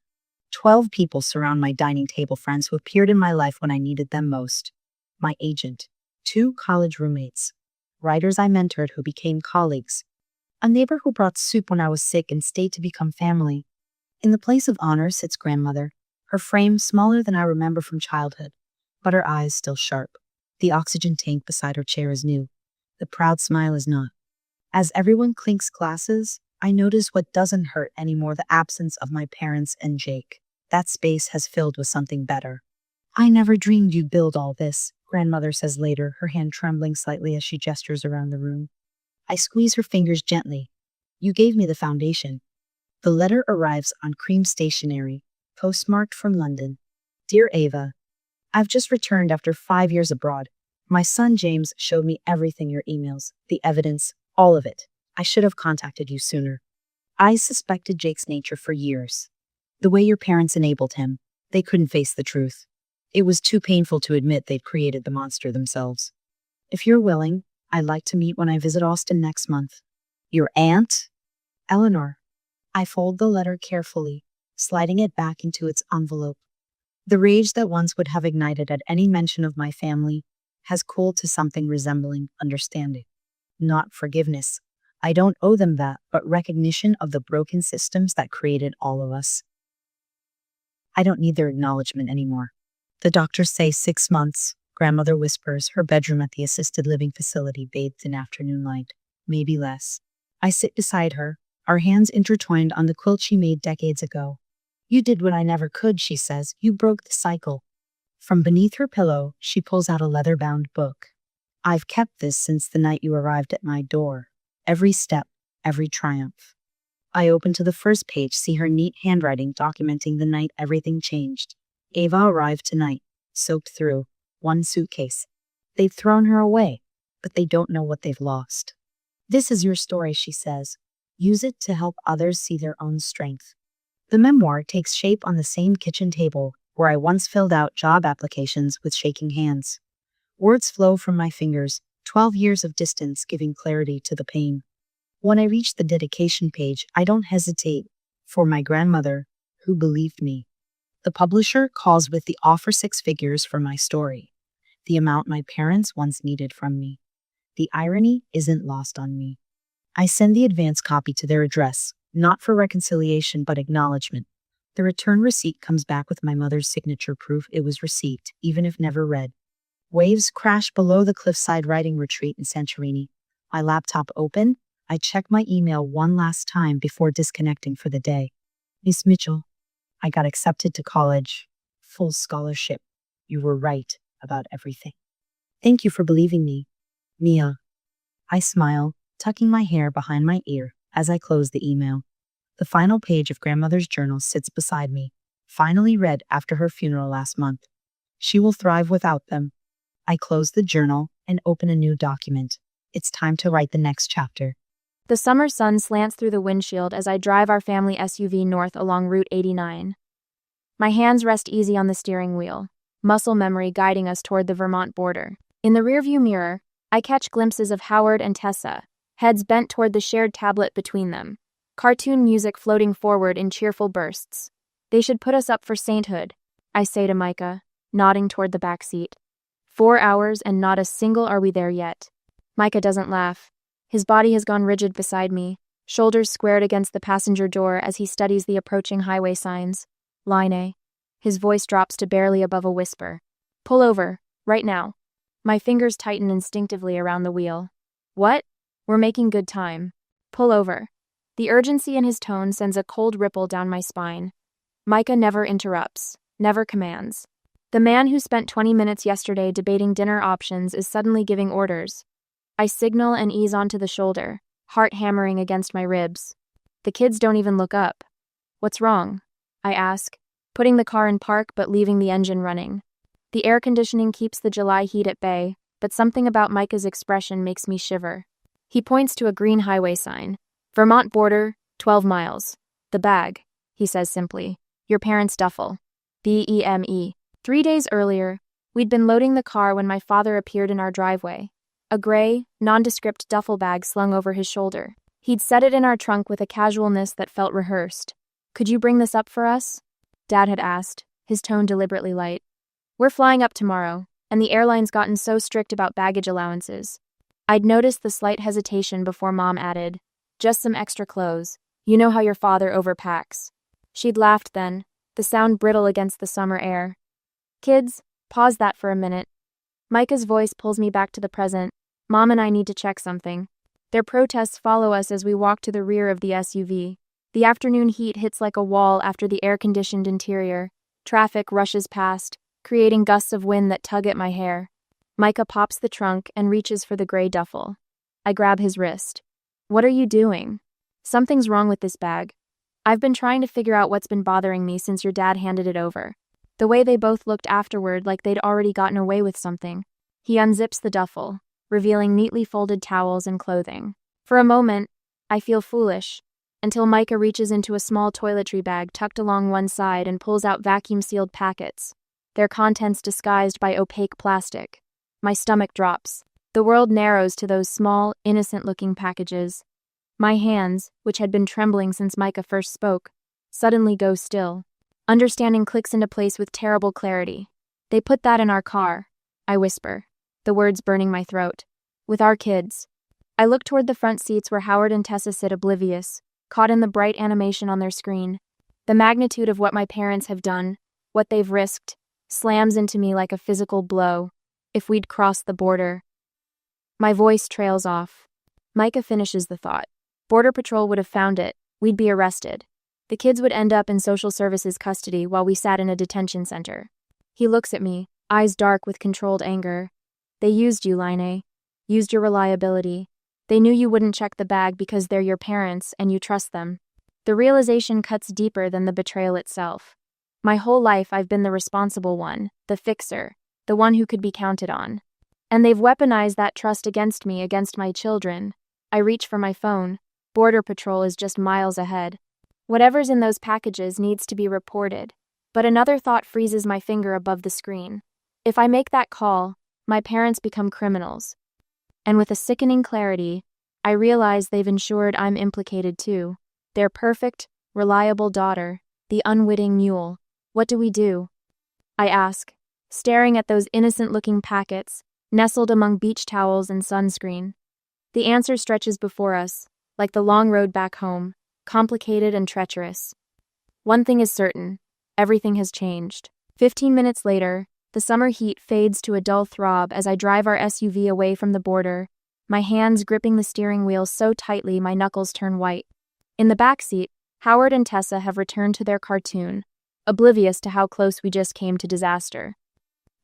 12 people surround my dining table, friends who appeared in my life when I needed them most. My agent, 2 college roommates, writers I mentored who became colleagues, a neighbor who brought soup when I was sick and stayed to become family. In the place of honor sits grandmother, her frame smaller than I remember from childhood, but her eyes still sharp. The oxygen tank beside her chair is new. The proud smile is not. As everyone clinks glasses, I notice what doesn't hurt anymore: the absence of my parents and Jake. That space has filled with something better. I never dreamed you'd build all this, grandmother says later, her hand trembling slightly as she gestures around the room. I squeeze her fingers gently. You gave me the foundation. The letter arrives on cream stationery, postmarked from London. Dear Ava, I've just returned after 5 years abroad. My son James showed me everything, your emails, the evidence, all of it. I should have contacted you sooner. I suspected Jake's nature for years. The way your parents enabled him, they couldn't face the truth. It was too painful to admit they'd created the monster themselves. If you're willing, I'd like to meet when I visit Austin next month. Your aunt? Eleanor. I fold the letter carefully, sliding it back into its envelope. The rage that once would have ignited at any mention of my family has cooled to something resembling understanding. Not forgiveness. I don't owe them that, but recognition of the broken systems that created all of us. I don't need their acknowledgement anymore. The doctors say 6 months, grandmother whispers, her bedroom at the assisted living facility bathed in afternoon light. Maybe less. I sit beside her, our hands intertwined on the quilt she made decades ago. You did what I never could, she says. You broke the cycle. From beneath her pillow, she pulls out a leather-bound book. I've kept this since the night you arrived at my door. Every step, every triumph. I open to the first page, see her neat handwriting documenting the night everything changed. Ava arrived tonight, soaked through, one suitcase. They've thrown her away, but they don't know what they've lost. This is your story, she says. Use it to help others see their own strength. The memoir takes shape on the same kitchen table where I once filled out job applications with shaking hands. Words flow from my fingers, 12 years of distance giving clarity to the pain. When I reach the dedication page, I don't hesitate. For my grandmother, who believed me. The publisher calls with the offer 6 figures for my story, the amount my parents once needed from me. The irony isn't lost on me. I send the advance copy to their address, not for reconciliation but acknowledgement. The return receipt comes back with my mother's signature, proof it was received, even if never read. Waves crash below the cliffside riding retreat in Santorini. My laptop open, I check my email one last time before disconnecting for the day. Miss Mitchell, I got accepted to college. Full scholarship. You were right about everything. Thank you for believing me. Mia. I smile, tucking my hair behind my ear as I close the email. The final page of grandmother's journal sits beside me, finally read after her funeral last month. She will thrive without them. I close the journal and open a new document. It's time to write the next chapter. The summer sun slants through the windshield as I drive our family SUV north along Route 89. My hands rest easy on the steering wheel, muscle memory guiding us toward the Vermont border. In the rearview mirror, I catch glimpses of Howard and Tessa, heads bent toward the shared tablet between them. Cartoon music floating forward in cheerful bursts. They should put us up for sainthood, I say to Micah, nodding toward the back seat. 4 hours and not a single are we there yet. Micah doesn't laugh. His body has gone rigid beside me, shoulders squared against the passenger door as he studies the approaching highway signs. Line A. His voice drops to barely above a whisper. Pull over, right now. My fingers tighten instinctively around the wheel. What? We're making good time. Pull over. The urgency in his tone sends a cold ripple down my spine. Micah never interrupts, never commands. The man who spent 20 minutes yesterday debating dinner options is suddenly giving orders. I signal and ease onto the shoulder, heart hammering against my ribs. The kids don't even look up. What's wrong? I ask, putting the car in park but leaving the engine running. The air conditioning keeps the July heat at bay, but something about Micah's expression makes me shiver. He points to a green highway sign. Vermont border, 12 miles. The bag, he says simply. Your parents' duffel. BEME. 3 days earlier, we'd been loading the car when my father appeared in our driveway. A gray, nondescript duffel bag slung over his shoulder. He'd set it in our trunk with a casualness that felt rehearsed. Could you bring this up for us? Dad had asked, his tone deliberately light. We're flying up tomorrow, and the airline's gotten so strict about baggage allowances. I'd noticed the slight hesitation before Mom added, just some extra clothes. You know how your father overpacks. She'd laughed then, the sound brittle against the summer air. Kids, pause that for a minute. Micah's voice pulls me back to the present. Mom and I need to check something. Their protests follow us as we walk to the rear of the SUV. The afternoon heat hits like a wall after the air-conditioned interior. Traffic rushes past, creating gusts of wind that tug at my hair. Micah pops the trunk and reaches for the gray duffel. I grab his wrist. What are you doing? Something's wrong with this bag. I've been trying to figure out what's been bothering me since your dad handed it over. The way they both looked afterward like they'd already gotten away with something. He unzips the duffel, revealing neatly folded towels and clothing. For a moment, I feel foolish, until Micah reaches into a small toiletry bag tucked along one side and pulls out vacuum-sealed packets, their contents disguised by opaque plastic. My stomach drops. The world narrows to those small, innocent-looking packages. My hands, which had been trembling since Micah first spoke, suddenly go still. Understanding clicks into place with terrible clarity. They put that in our car, I whisper, the words burning my throat. With our kids. I look toward the front seats where Howard and Tessa sit oblivious, caught in the bright animation on their screen. The magnitude of what my parents have done, what they've risked, slams into me like a physical blow. If we'd crossed the border. My voice trails off. Micah finishes the thought. Border Patrol would have found it. We'd be arrested. The kids would end up in social services custody while we sat in a detention center. He looks at me, eyes dark with controlled anger. They used you, Line. Used your reliability. They knew you wouldn't check the bag because they're your parents and you trust them. The realization cuts deeper than the betrayal itself. My whole life I've been the responsible one, the fixer, the one who could be counted on. And they've weaponized that trust against me, against my children. I reach for my phone. Border Patrol is just miles ahead. Whatever's in those packages needs to be reported. But another thought freezes my finger above the screen. If I make that call, my parents become criminals. And with a sickening clarity, I realize they've ensured I'm implicated too. Their perfect, reliable daughter, the unwitting mule. What do we do? I ask, staring at those innocent-looking packets, nestled among beach towels and sunscreen. The answer stretches before us, like the long road back home, complicated and treacherous. One thing is certain, everything has changed. 15 minutes later, the summer heat fades to a dull throb as I drive our SUV away from the border, my hands gripping the steering wheel so tightly my knuckles turn white. In the back seat, Howard and Tessa have returned to their cartoon, oblivious to how close we just came to disaster.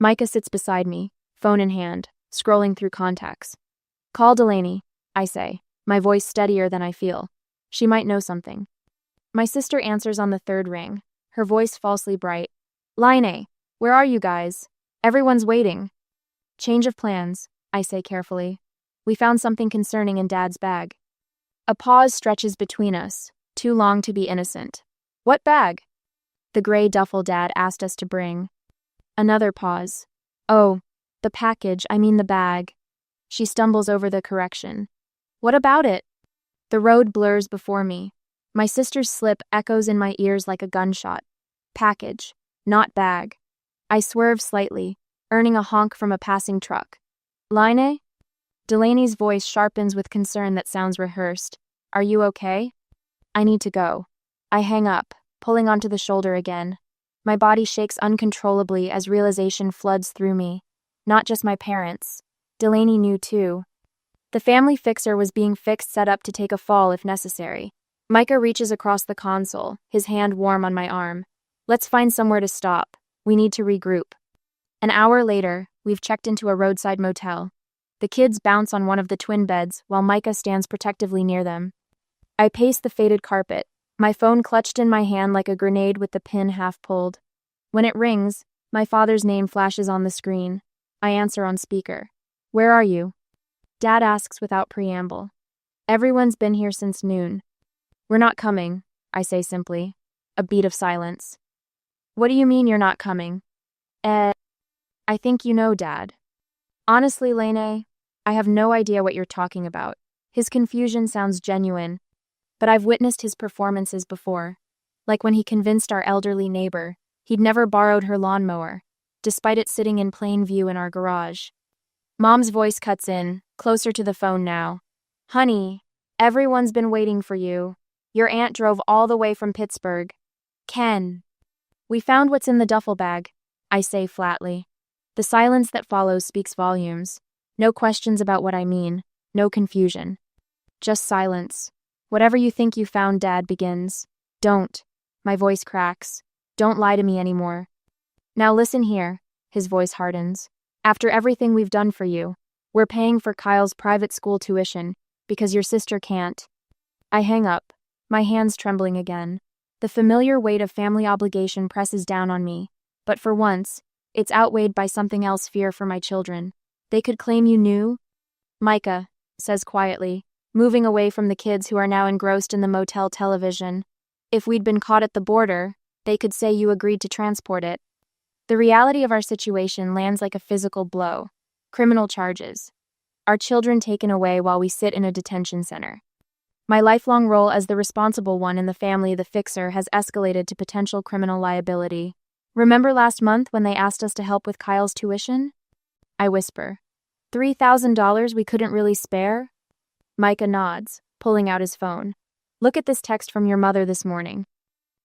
Micah sits beside me, phone in hand, scrolling through contacts. Call Delaney, I say, my voice steadier than I feel. She might know something. My sister answers on the third ring, her voice falsely bright. Line, where are you guys? Everyone's waiting. Change of plans, I say carefully. We found something concerning in Dad's bag. A pause stretches between us, too long to be innocent. What bag? The gray duffel Dad asked us to bring. Another pause. Oh, the package, I mean the bag. She stumbles over the correction. What about it? The road blurs before me. My sister's slip echoes in my ears like a gunshot. Package, not bag. I swerve slightly, earning a honk from a passing truck. Line? Delaney's voice sharpens with concern that sounds rehearsed. Are you okay? I need to go. I hang up, pulling onto the shoulder again. My body shakes uncontrollably as realization floods through me. Not just my parents. Delaney knew too. The family fixer was being set up to take a fall if necessary. Micah reaches across the console, his hand warm on my arm. Let's find somewhere to stop. We need to regroup. An hour later, we've checked into a roadside motel. The kids bounce on one of the twin beds while Micah stands protectively near them. I pace the faded carpet, my phone clutched in my hand like a grenade with the pin half pulled. When it rings, my father's name flashes on the screen. I answer on speaker. Where are you? Dad asks without preamble. Everyone's been here since noon. We're not coming, I say simply. A beat of silence. What do you mean you're not coming? I think you know, Dad. Honestly, Lene, I have no idea what you're talking about. His confusion sounds genuine, but I've witnessed his performances before. Like when he convinced our elderly neighbor he'd never borrowed her lawnmower, despite it sitting in plain view in our garage. Mom's voice cuts in, closer to the phone now. Honey, everyone's been waiting for you. Your aunt drove all the way from Pittsburgh. Ken. We found what's in the duffel bag, I say flatly. The silence that follows speaks volumes. No questions about what I mean, no confusion. Just silence. Whatever you think you found, Dad begins. Don't. My voice cracks. Don't lie to me anymore. Now listen here, his voice hardens. After everything we've done for you, we're paying for Kyle's private school tuition because your sister can't. I hang up, my hands trembling again. The familiar weight of family obligation presses down on me, but for once, it's outweighed by something else, fear for my children. They could claim you knew? Micah says quietly, moving away from the kids who are now engrossed in the motel television. If we'd been caught at the border, they could say you agreed to transport it. The reality of our situation lands like a physical blow. Criminal charges. Our children taken away while we sit in a detention center. My lifelong role as the responsible one in the family, the fixer, has escalated to potential criminal liability. Remember last month when they asked us to help with Kyle's tuition? I whisper. $3,000 we couldn't really spare? Micah nods, pulling out his phone. Look at this text from your mother this morning.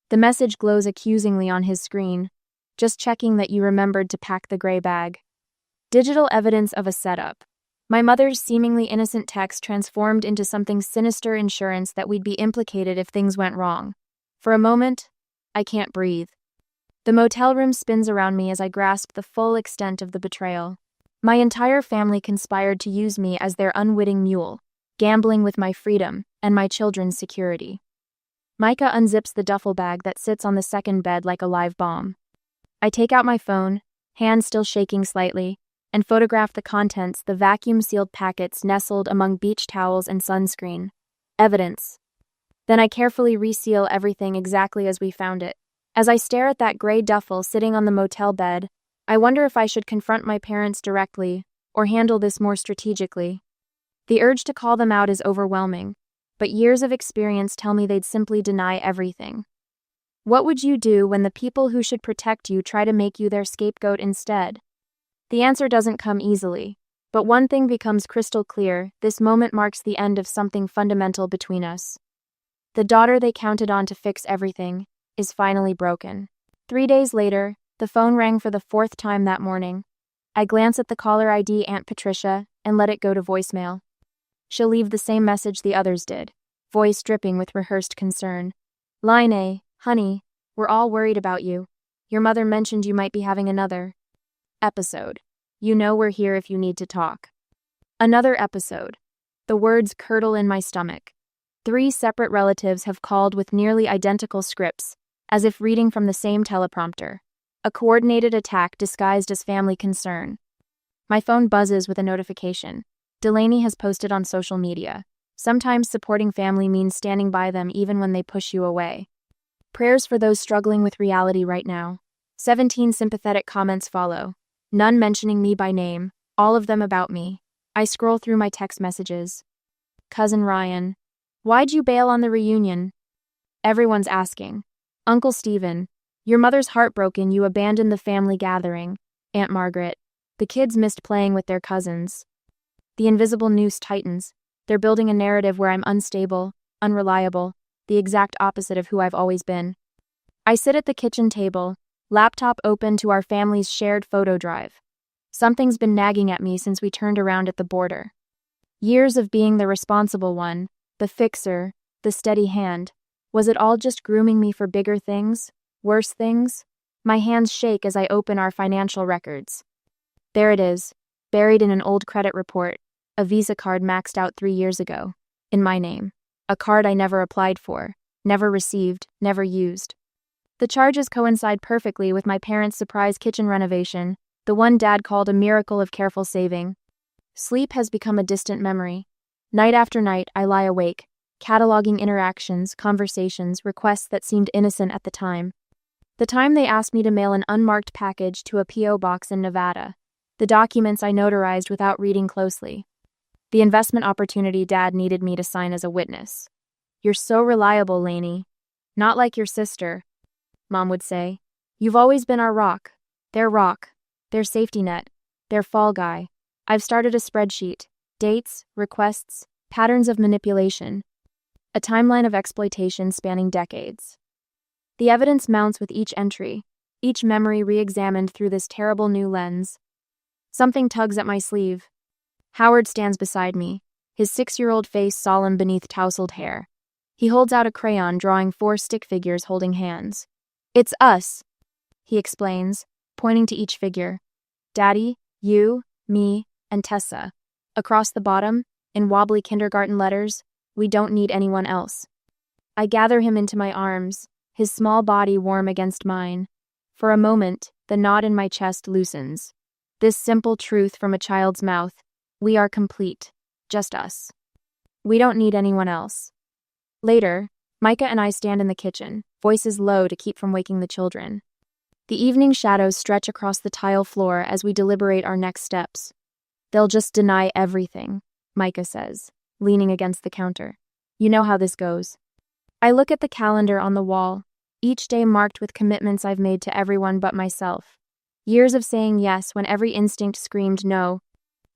The message glows accusingly on his screen. Just checking that you remembered to pack the gray bag. Digital evidence of a setup. My mother's seemingly innocent text transformed into something sinister insurance that we'd be implicated if things went wrong. For a moment, I can't breathe. The motel room spins around me as I grasp the full extent of the betrayal. My entire family conspired to use me as their unwitting mule, gambling with my freedom and my children's security. Micah unzips the duffel bag that sits on the second bed like a live bomb. I take out my phone, hand still shaking slightly, and photograph the contents, the vacuum-sealed packets nestled among beach towels and sunscreen. Evidence. Then I carefully reseal everything exactly as we found it. As I stare at that gray duffel sitting on the motel bed, I wonder if I should confront my parents directly or handle this more strategically. The urge to call them out is overwhelming, but years of experience tell me they'd simply deny everything. What would you do when the people who should protect you try to make you their scapegoat instead? The answer doesn't come easily, but one thing becomes crystal clear: this moment marks the end of something fundamental between us. The daughter they counted on to fix everything is finally broken. 3 days later, the phone rang for the 4th time that morning. I glance at the caller ID, Aunt Patricia, and let it go to voicemail. She'll leave the same message the others did, voice dripping with rehearsed concern. Line A, honey, we're all worried about you. Your mother mentioned you might be having another episode. You know we're here if you need to talk. Another episode. The words curdle in my stomach. 3 separate relatives have called with nearly identical scripts, as if reading from the same teleprompter. A coordinated attack disguised as family concern. My phone buzzes with a notification. Delaney has posted on social media. Sometimes supporting family means standing by them even when they push you away. Prayers for those struggling with reality right now. 17 sympathetic comments follow. None mentioning me by name, all of them about me. I scroll through my text messages. Cousin Ryan. Why'd you bail on the reunion? Everyone's asking. Uncle Stephen. Your mother's heartbroken you abandoned the family gathering. Aunt Margaret. The kids missed playing with their cousins. The invisible noose tightens. They're building a narrative where I'm unstable, unreliable, the exact opposite of who I've always been. I sit at the kitchen table, laptop open to our family's shared photo drive. Something's been nagging at me since we turned around at the border. Years of being the responsible one, the fixer, the steady hand. Was it all just grooming me for bigger things, worse things? My hands shake as I open our financial records. There it is, buried in an old credit report, a Visa card maxed out 3 years ago, in my name. A card I never applied for, never received, never used. The charges coincide perfectly with my parents' surprise kitchen renovation, the one Dad called a miracle of careful saving. Sleep has become a distant memory. Night after night, I lie awake, cataloging interactions, conversations, requests that seemed innocent at the time. The time they asked me to mail an unmarked package to a P.O. box in Nevada. The documents I notarized without reading closely. The investment opportunity Dad needed me to sign as a witness. You're so reliable, Lainey. Not like your sister, Mom would say. You've always been our rock, their safety net, their fall guy. I've started a spreadsheet, dates, requests, patterns of manipulation, a timeline of exploitation spanning decades. The evidence mounts with each entry, each memory re-examined through this terrible new lens. Something tugs at my sleeve. Howard stands beside me, his 6-year-old face solemn beneath tousled hair. He holds out a crayon drawing 4 stick figures holding hands. It's us, he explains, pointing to each figure. Daddy, you, me, and Tessa. Across the bottom, in wobbly kindergarten letters, we don't need anyone else. I gather him into my arms, his small body warm against mine. For a moment, the knot in my chest loosens. This simple truth from a child's mouth: we are complete, just us. We don't need anyone else. Later, Micah and I stand in the kitchen, voices low to keep from waking the children. The evening shadows stretch across the tile floor as we deliberate our next steps. They'll just deny everything, Micah says, leaning against the counter. You know how this goes. I look at the calendar on the wall, each day marked with commitments I've made to everyone but myself. Years of saying yes when every instinct screamed no.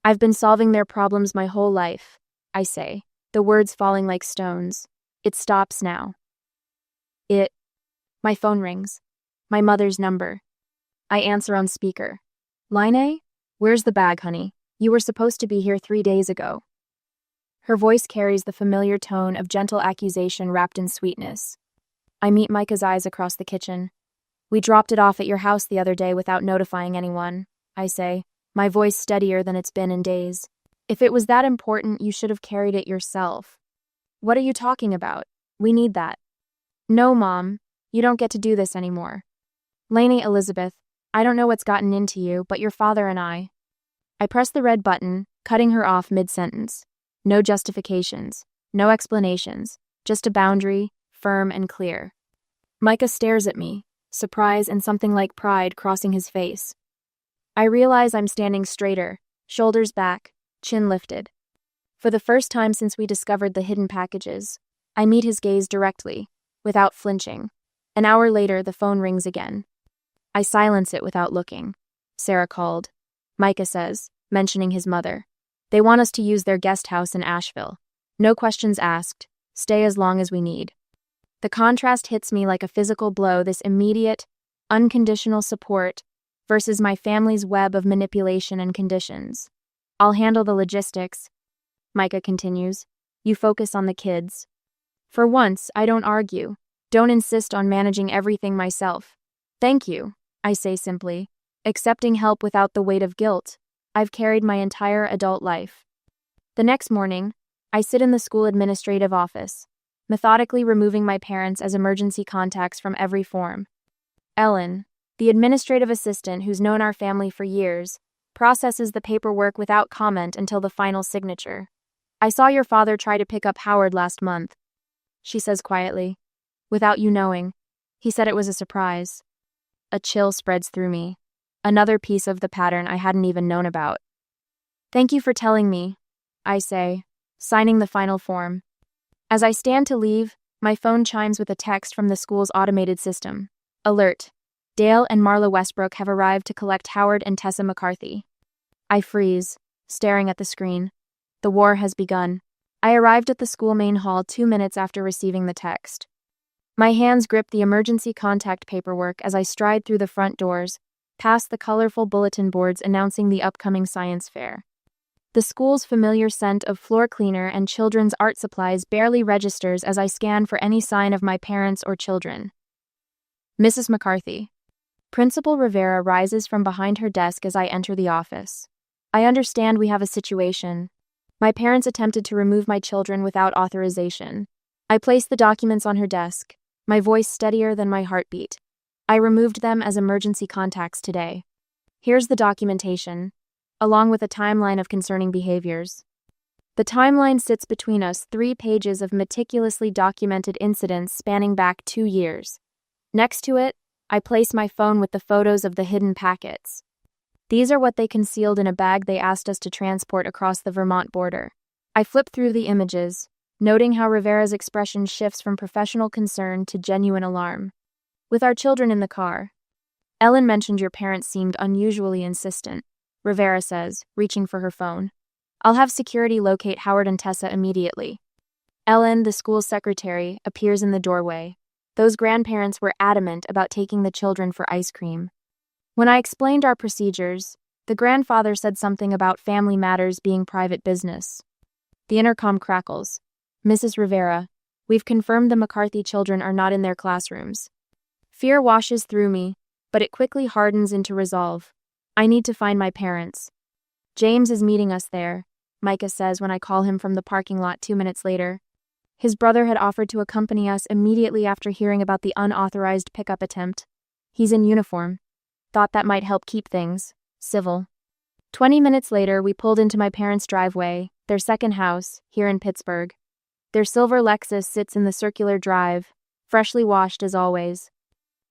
I've been solving their problems my whole life, I say, the words falling like stones. It stops now. My phone rings. My mother's number. I answer on speaker. Line? Where's the bag, honey? You were supposed to be here 3 days ago. Her voice carries the familiar tone of gentle accusation wrapped in sweetness. I meet Micah's eyes across the kitchen. We dropped it off at your house the other day without notifying anyone, I say, my voice steadier than it's been in days. If it was that important, you should have carried it yourself. What are you talking about? We need that. No, Mom. You don't get to do this anymore. Lainey Elizabeth, I don't know what's gotten into you, but your father and I press the red button, cutting her off mid-sentence. No justifications, no explanations, just a boundary, firm and clear. Micah stares at me, surprise and something like pride crossing his face. I realize I'm standing straighter, shoulders back, chin lifted. For the first time since we discovered the hidden packages, I meet his gaze directly, without flinching. An hour later, the phone rings again. I silence it without looking. Sarah called. Micah says, mentioning his mother. They want us to use their guest house in Asheville. No questions asked. Stay as long as we need. The contrast hits me like a physical blow, this immediate, unconditional support versus my family's web of manipulation and conditions. I'll handle the logistics, Micah continues. You focus on the kids. For once, I don't argue. Don't insist on managing everything myself. Thank you, I say simply, accepting help without the weight of guilt I've carried my entire adult life. The next morning, I sit in the school administrative office, methodically removing my parents as emergency contacts from every form. Ellen, the administrative assistant who's known our family for years, processes the paperwork without comment until the final signature. I saw your father try to pick up Howard last month, she says quietly. Without you knowing. He said it was a surprise. A chill spreads through me. Another piece of the pattern I hadn't even known about. Thank you for telling me, I say, signing the final form. As I stand to leave, my phone chimes with a text from the school's automated system. Alert. Dale and Marla Westbrook have arrived to collect Howard and Tessa McCarthy. I freeze, staring at the screen. The war has begun. I arrived at the school main hall 2 minutes after receiving the text. My hands grip the emergency contact paperwork as I stride through the front doors, past the colorful bulletin boards announcing the upcoming science fair. The school's familiar scent of floor cleaner and children's art supplies barely registers as I scan for any sign of my parents or children. Mrs. McCarthy. Principal Rivera rises from behind her desk as I enter the office. I understand we have a situation. My parents attempted to remove my children without authorization. I place the documents on her desk, my voice steadier than my heartbeat. I removed them as emergency contacts today. Here's the documentation, along with a timeline of concerning behaviors. The timeline sits between us 3 pages of meticulously documented incidents spanning back 2 years. Next to it, I place my phone with the photos of the hidden packets. These are what they concealed in a bag they asked us to transport across the Vermont border. I flip through the images, noting how Rivera's expression shifts from professional concern to genuine alarm. With our children in the car. Ellen mentioned your parents seemed unusually insistent, Rivera says, reaching for her phone. I'll have security locate Howard and Tessa immediately. Ellen, the school secretary, appears in the doorway. Those grandparents were adamant about taking the children for ice cream. When I explained our procedures, the grandfather said something about family matters being private business. The intercom crackles. Mrs. Rivera, we've confirmed the McCarthy children are not in their classrooms. Fear washes through me, but it quickly hardens into resolve. I need to find my parents. James is meeting us there, Micah says when I call him from the parking lot 2 minutes later. His brother had offered to accompany us immediately after hearing about the unauthorized pickup attempt. He's in uniform. Thought that might help keep things civil. 20 minutes later, we pulled into my parents' driveway, their second house, here in Pittsburgh. Their silver Lexus sits in the circular drive, freshly washed as always.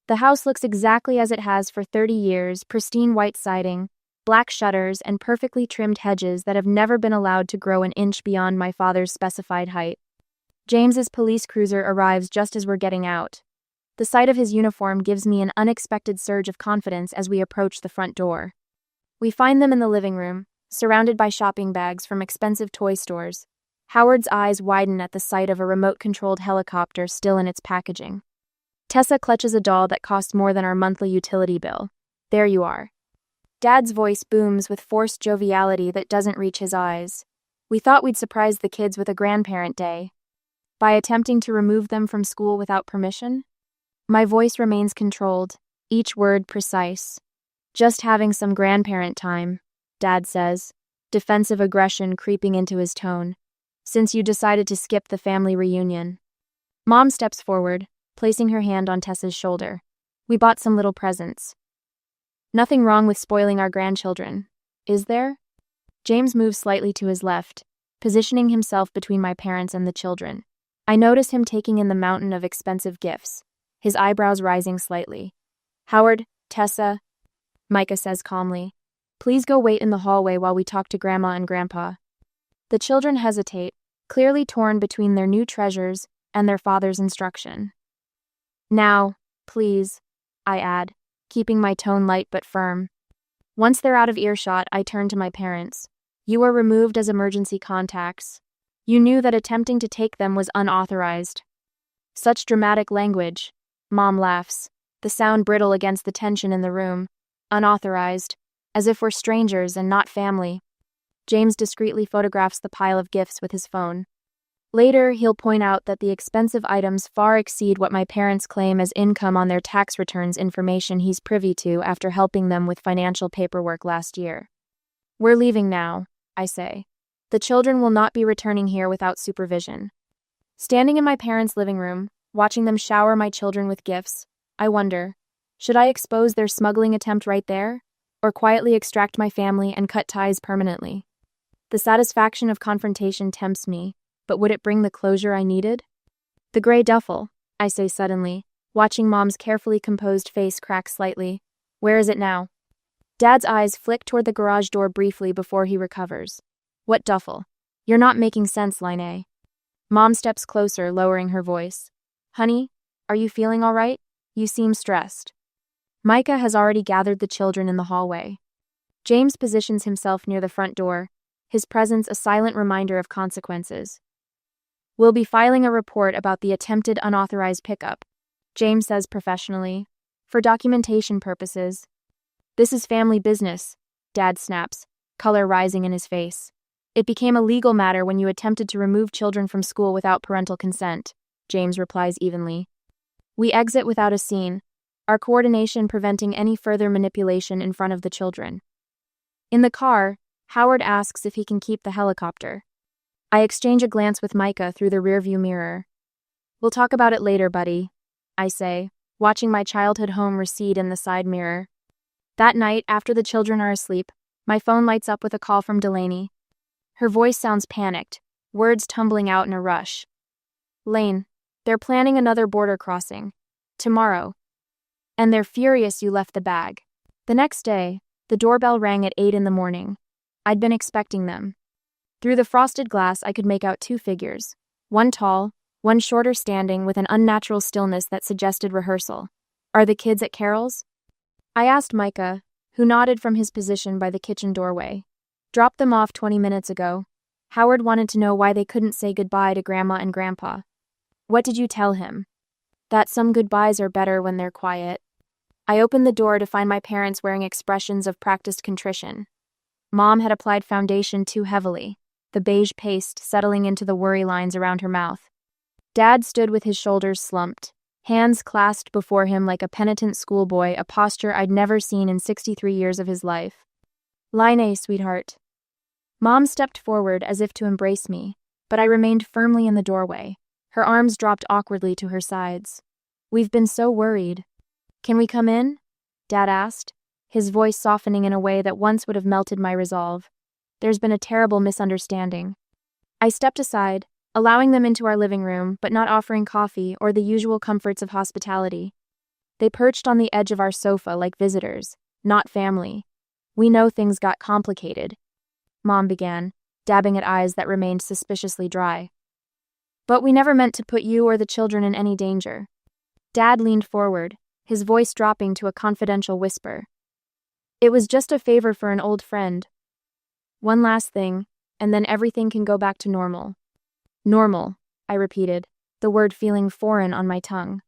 The house looks exactly as it has for 30 years, pristine white siding, black shutters, and perfectly trimmed hedges that have never been allowed to grow an inch beyond my father's specified height. James's police cruiser arrives just as we're getting out. The sight of his uniform gives me an unexpected surge of confidence as we approach the front door. We find them in the living room, surrounded by shopping bags from expensive toy stores. Howard's eyes widen at the sight of a remote-controlled helicopter still in its packaging. Tessa clutches a doll that costs more than our monthly utility bill. There you are. Dad's voice booms with forced joviality that doesn't reach his eyes. We thought we'd surprise the kids with a grandparent day. By attempting to remove them from school without permission? My voice remains controlled, each word precise. Just having some grandparent time, Dad says, defensive aggression creeping into his tone. Since you decided to skip the family reunion. Mom steps forward, placing her hand on Tessa's shoulder. We bought some little presents. Nothing wrong with spoiling our grandchildren, is there? James moves slightly to his left, positioning himself between my parents and the children. I notice him taking in the mountain of expensive gifts, his eyebrows rising slightly. Howard, Tessa, Micah says calmly, please go wait in the hallway while we talk to Grandma and Grandpa. The children hesitate, clearly torn between their new treasures and their father's instruction. Now, please, I add, keeping my tone light but firm. Once they're out of earshot, I turn to my parents. You were removed as emergency contacts. You knew that attempting to take them was unauthorized. Such dramatic language. Mom laughs, the sound brittle against the tension in the room. Unauthorized, as if we're strangers and not family. James discreetly photographs the pile of gifts with his phone. Later, he'll point out that the expensive items far exceed what my parents claim as income on their tax returns, information he's privy to after helping them with financial paperwork last year. We're leaving now, I say. The children will not be returning here without supervision. Standing in my parents' living room, watching them shower my children with gifts, I wonder, should I expose their smuggling attempt right there, or quietly extract my family and cut ties permanently? The satisfaction of confrontation tempts me, but would it bring the closure I needed? The gray duffel, I say suddenly, watching Mom's carefully composed face crack slightly. Where is it now? Dad's eyes flick toward the garage door briefly before he recovers. What duffel? You're not making sense, Line. Mom steps closer, lowering her voice. Honey, are you feeling all right? You seem stressed. Micah has already gathered the children in the hallway. James positions himself near the front door, his presence a silent reminder of consequences. We'll be filing a report about the attempted unauthorized pickup, James says professionally, for documentation purposes. This is family business, Dad snaps, color rising in his face. It became a legal matter when you attempted to remove children from school without parental consent, James replies evenly. We exit without a scene, our coordination preventing any further manipulation in front of the children. In the car, Howard asks if he can keep the helicopter. I exchange a glance with Micah through the rearview mirror. We'll talk about it later, buddy, I say, watching my childhood home recede in the side mirror. That night, after the children are asleep, my phone lights up with a call from Delaney. Her voice sounds panicked, words tumbling out in a rush. Lane, they're planning another border crossing. Tomorrow. And they're furious you left the bag. The next day, the doorbell rang at 8 in the morning. I'd been expecting them. Through the frosted glass, I could make out two figures. One tall, one shorter, standing with an unnatural stillness that suggested rehearsal. Are the kids at Carol's? I asked Micah, who nodded from his position by the kitchen doorway. Dropped them off 20 minutes ago. Howard wanted to know why they couldn't say goodbye to Grandma and Grandpa. What did you tell him? That some goodbyes are better when they're quiet. I opened the door to find my parents wearing expressions of practiced contrition. Mom had applied foundation too heavily, the beige paste settling into the worry lines around her mouth. Dad stood with his shoulders slumped, hands clasped before him like a penitent schoolboy, a posture I'd never seen in 63 years of his life. Line, sweetheart. Mom stepped forward as if to embrace me, but I remained firmly in the doorway. Her arms dropped awkwardly to her sides. We've been so worried. Can we come in? Dad asked, his voice softening in a way that once would have melted my resolve. There's been a terrible misunderstanding. I stepped aside, allowing them into our living room, but not offering coffee or the usual comforts of hospitality. They perched on the edge of our sofa like visitors, not family. We know things got complicated, Mom began, dabbing at eyes that remained suspiciously dry. But we never meant to put you or the children in any danger. Dad leaned forward, his voice dropping to a confidential whisper. It was just a favor for an old friend. One last thing, and then everything can go back to normal. Normal, I repeated, the word feeling foreign on my tongue.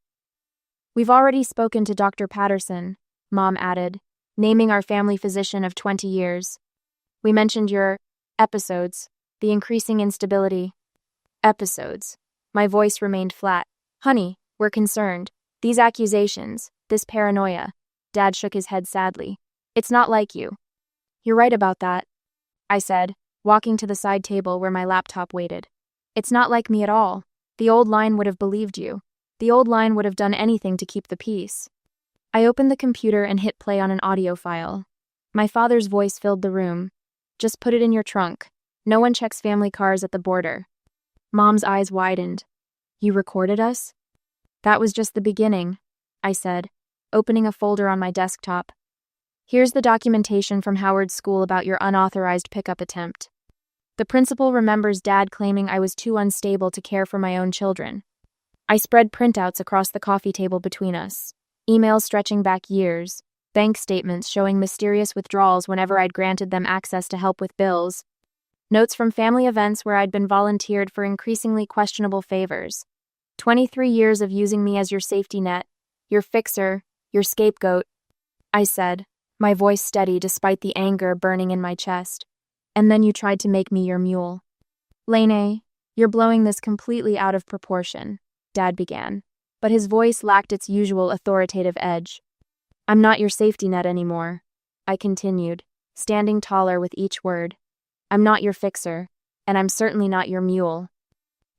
We've already spoken to Dr. Patterson, Mom added, naming our family physician of 20 years. We mentioned your episodes, the increasing instability. Episodes. My voice remained flat. Honey, we're concerned. These accusations, this paranoia. Dad shook his head sadly. It's not like you. You're right about that, I said, walking to the side table where my laptop waited. It's not like me at all. The old line would have believed you. The old line would have done anything to keep the peace. I opened the computer and hit play on an audio file. My father's voice filled the room. Just put it in your trunk. No one checks family cars at the border. Mom's eyes widened. You recorded us? That was just the beginning, I said, opening a folder on my desktop. Here's the documentation from Howard's school about your unauthorized pickup attempt. The principal remembers Dad claiming I was too unstable to care for my own children. I spread printouts across the coffee table between us, emails stretching back years, bank statements showing mysterious withdrawals whenever I'd granted them access to help with bills, notes from family events where I'd been volunteered for increasingly questionable favors. 23 years of using me as your safety net, your fixer, your scapegoat, I said, my voice steady despite the anger burning in my chest. And then you tried to make me your mule. Lene, you're blowing this completely out of proportion, Dad began, but his voice lacked its usual authoritative edge. I'm not your safety net anymore, I continued, standing taller with each word. I'm not your fixer, and I'm certainly not your mule.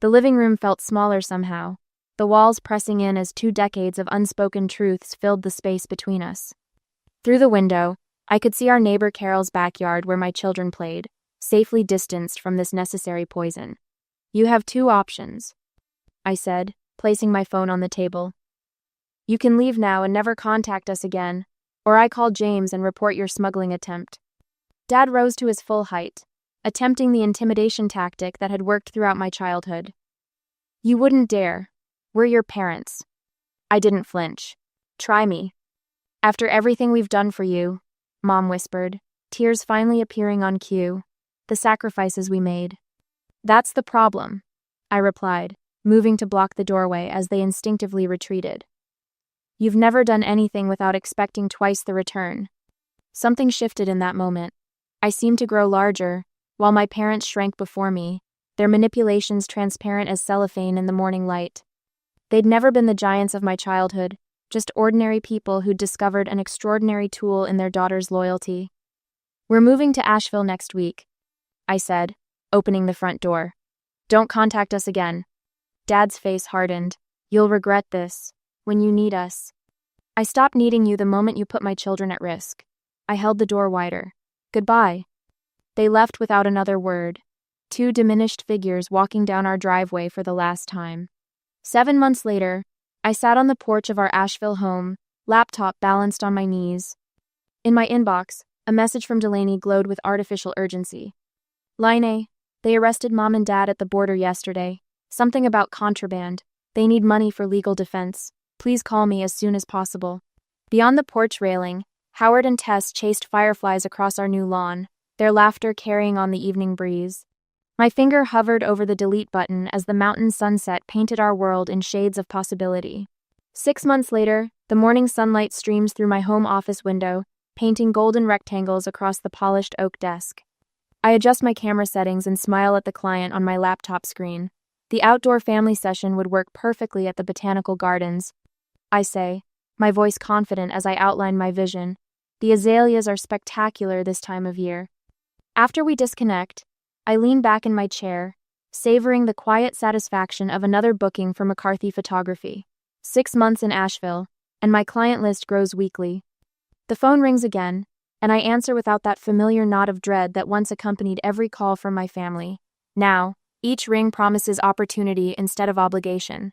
The living room felt smaller somehow, the walls pressing in as 2 decades of unspoken truths filled the space between us. Through the window, I could see our neighbor Carol's backyard where my children played, safely distanced from this necessary poison. You have 2 options, I said, placing my phone on the table. You can leave now and never contact us again, or I call James and report your smuggling attempt. Dad rose to his full height, attempting the intimidation tactic that had worked throughout my childhood. You wouldn't dare. We're your parents. I didn't flinch. Try me. After everything we've done for you, Mom whispered, tears finally appearing on cue, the sacrifices we made. That's the problem, I replied, moving to block the doorway as they instinctively retreated. You've never done anything without expecting twice the return. Something shifted in that moment. I seemed to grow larger, while my parents shrank before me, their manipulations transparent as cellophane in the morning light. They'd never been the giants of my childhood, just ordinary people who'd discovered an extraordinary tool in their daughter's loyalty. We're moving to Asheville next week, I said, opening the front door. Don't contact us again. Dad's face hardened. You'll regret this, when you need us. I stopped needing you the moment you put my children at risk. I held the door wider. Goodbye. They left without another word, 2 diminished figures walking down our driveway for the last time. 7 months later, I sat on the porch of our Asheville home, laptop balanced on my knees. In my inbox, a message from Delaney glowed with artificial urgency. Line, they arrested Mom and Dad at the border yesterday. Something about contraband. They need money for legal defense. Please call me as soon as possible. Beyond the porch railing, Howard and Tess chased fireflies across our new lawn, their laughter carrying on the evening breeze. My finger hovered over the delete button as the mountain sunset painted our world in shades of possibility. 6 months later, the morning sunlight streams through my home office window, painting golden rectangles across the polished oak desk. I adjust my camera settings and smile at the client on my laptop screen. The outdoor family session would work perfectly at the botanical gardens, I say, my voice confident as I outline my vision. The azaleas are spectacular this time of year. After we disconnect, I lean back in my chair, savoring the quiet satisfaction of another booking for McCarthy Photography. 6 months in Asheville, and my client list grows weekly. The phone rings again, and I answer without that familiar nod of dread that once accompanied every call from my family. Now, each ring promises opportunity instead of obligation.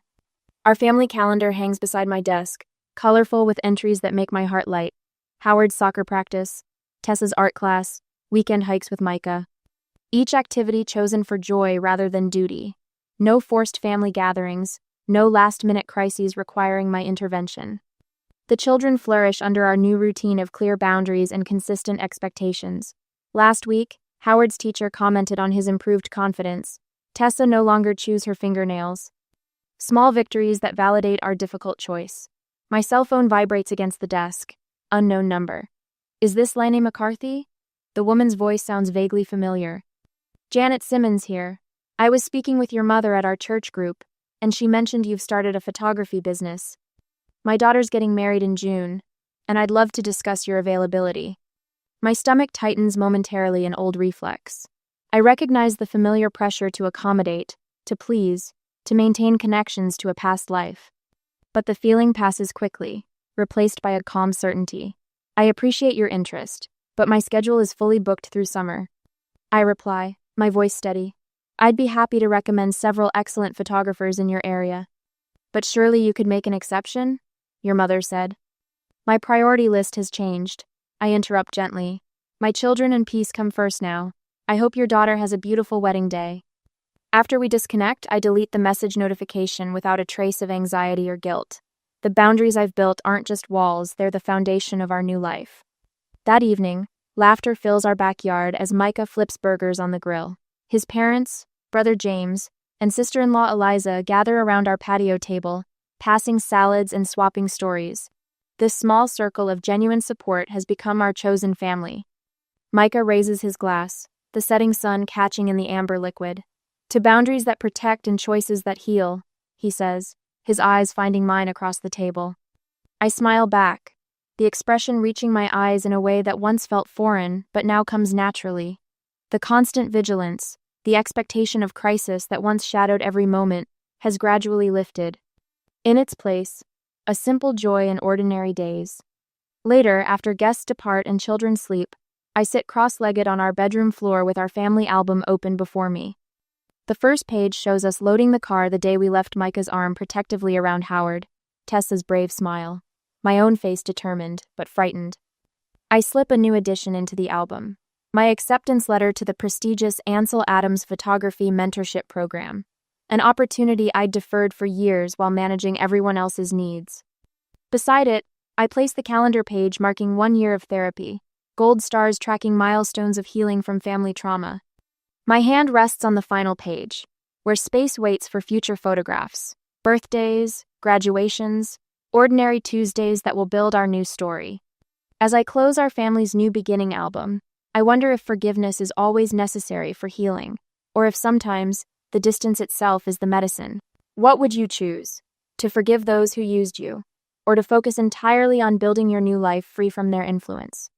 Our family calendar hangs beside my desk, colorful with entries that make my heart light. Howard's soccer practice, Tessa's art class, weekend hikes with Micah. Each activity chosen for joy rather than duty. No forced family gatherings, no last-minute crises requiring my intervention. The children flourish under our new routine of clear boundaries and consistent expectations. Last week, Howard's teacher commented on his improved confidence. Tessa no longer chews her fingernails. Small victories that validate our difficult choice. My cell phone vibrates against the desk. Unknown number. Is this Lanny McCarthy? The woman's voice sounds vaguely familiar. Janet Simmons here. I was speaking with your mother at our church group, and she mentioned you've started a photography business. My daughter's getting married in June, and I'd love to discuss your availability. My stomach tightens momentarily, an old reflex. I recognize the familiar pressure to accommodate, to please, to maintain connections to a past life. But the feeling passes quickly, replaced by a calm certainty. I appreciate your interest, but my schedule is fully booked through summer. I reply, my voice steady. I'd be happy to recommend several excellent photographers in your area. But surely you could make an exception? Your mother said. My priority list has changed. I interrupt gently. My children and peace come first now. I hope your daughter has a beautiful wedding day. After we disconnect, I delete the message notification without a trace of anxiety or guilt. The boundaries I've built aren't just walls, they're the foundation of our new life. That evening, laughter fills our backyard as Micah flips burgers on the grill. His parents, brother James, and sister-in-law Eliza gather around our patio table, passing salads and swapping stories. This small circle of genuine support has become our chosen family. Micah raises his glass, the setting sun catching in the amber liquid. To boundaries that protect and choices that heal, he says, his eyes finding mine across the table. I smile back, the expression reaching my eyes in a way that once felt foreign but now comes naturally. The constant vigilance, the expectation of crisis that once shadowed every moment, has gradually lifted. In its place, a simple joy in ordinary days. Later, after guests depart and children sleep, I sit cross-legged on our bedroom floor with our family album open before me. The first page shows us loading the car the day we left Micah's arm protectively around Howard, Tessa's brave smile, my own face determined, but frightened. I slip a new addition into the album, my acceptance letter to the prestigious Ansel Adams Photography Mentorship Program, an opportunity I'd deferred for years while managing everyone else's needs. Beside it, I place the calendar page marking 1 year of therapy, gold stars tracking milestones of healing from family trauma. My hand rests on the final page, where space waits for future photographs, birthdays, graduations, ordinary Tuesdays that will build our new story. As I close our family's new beginning album, I wonder if forgiveness is always necessary for healing, or if sometimes the distance itself is the medicine. What would you choose? To forgive those who used you, or to focus entirely on building your new life free from their influence?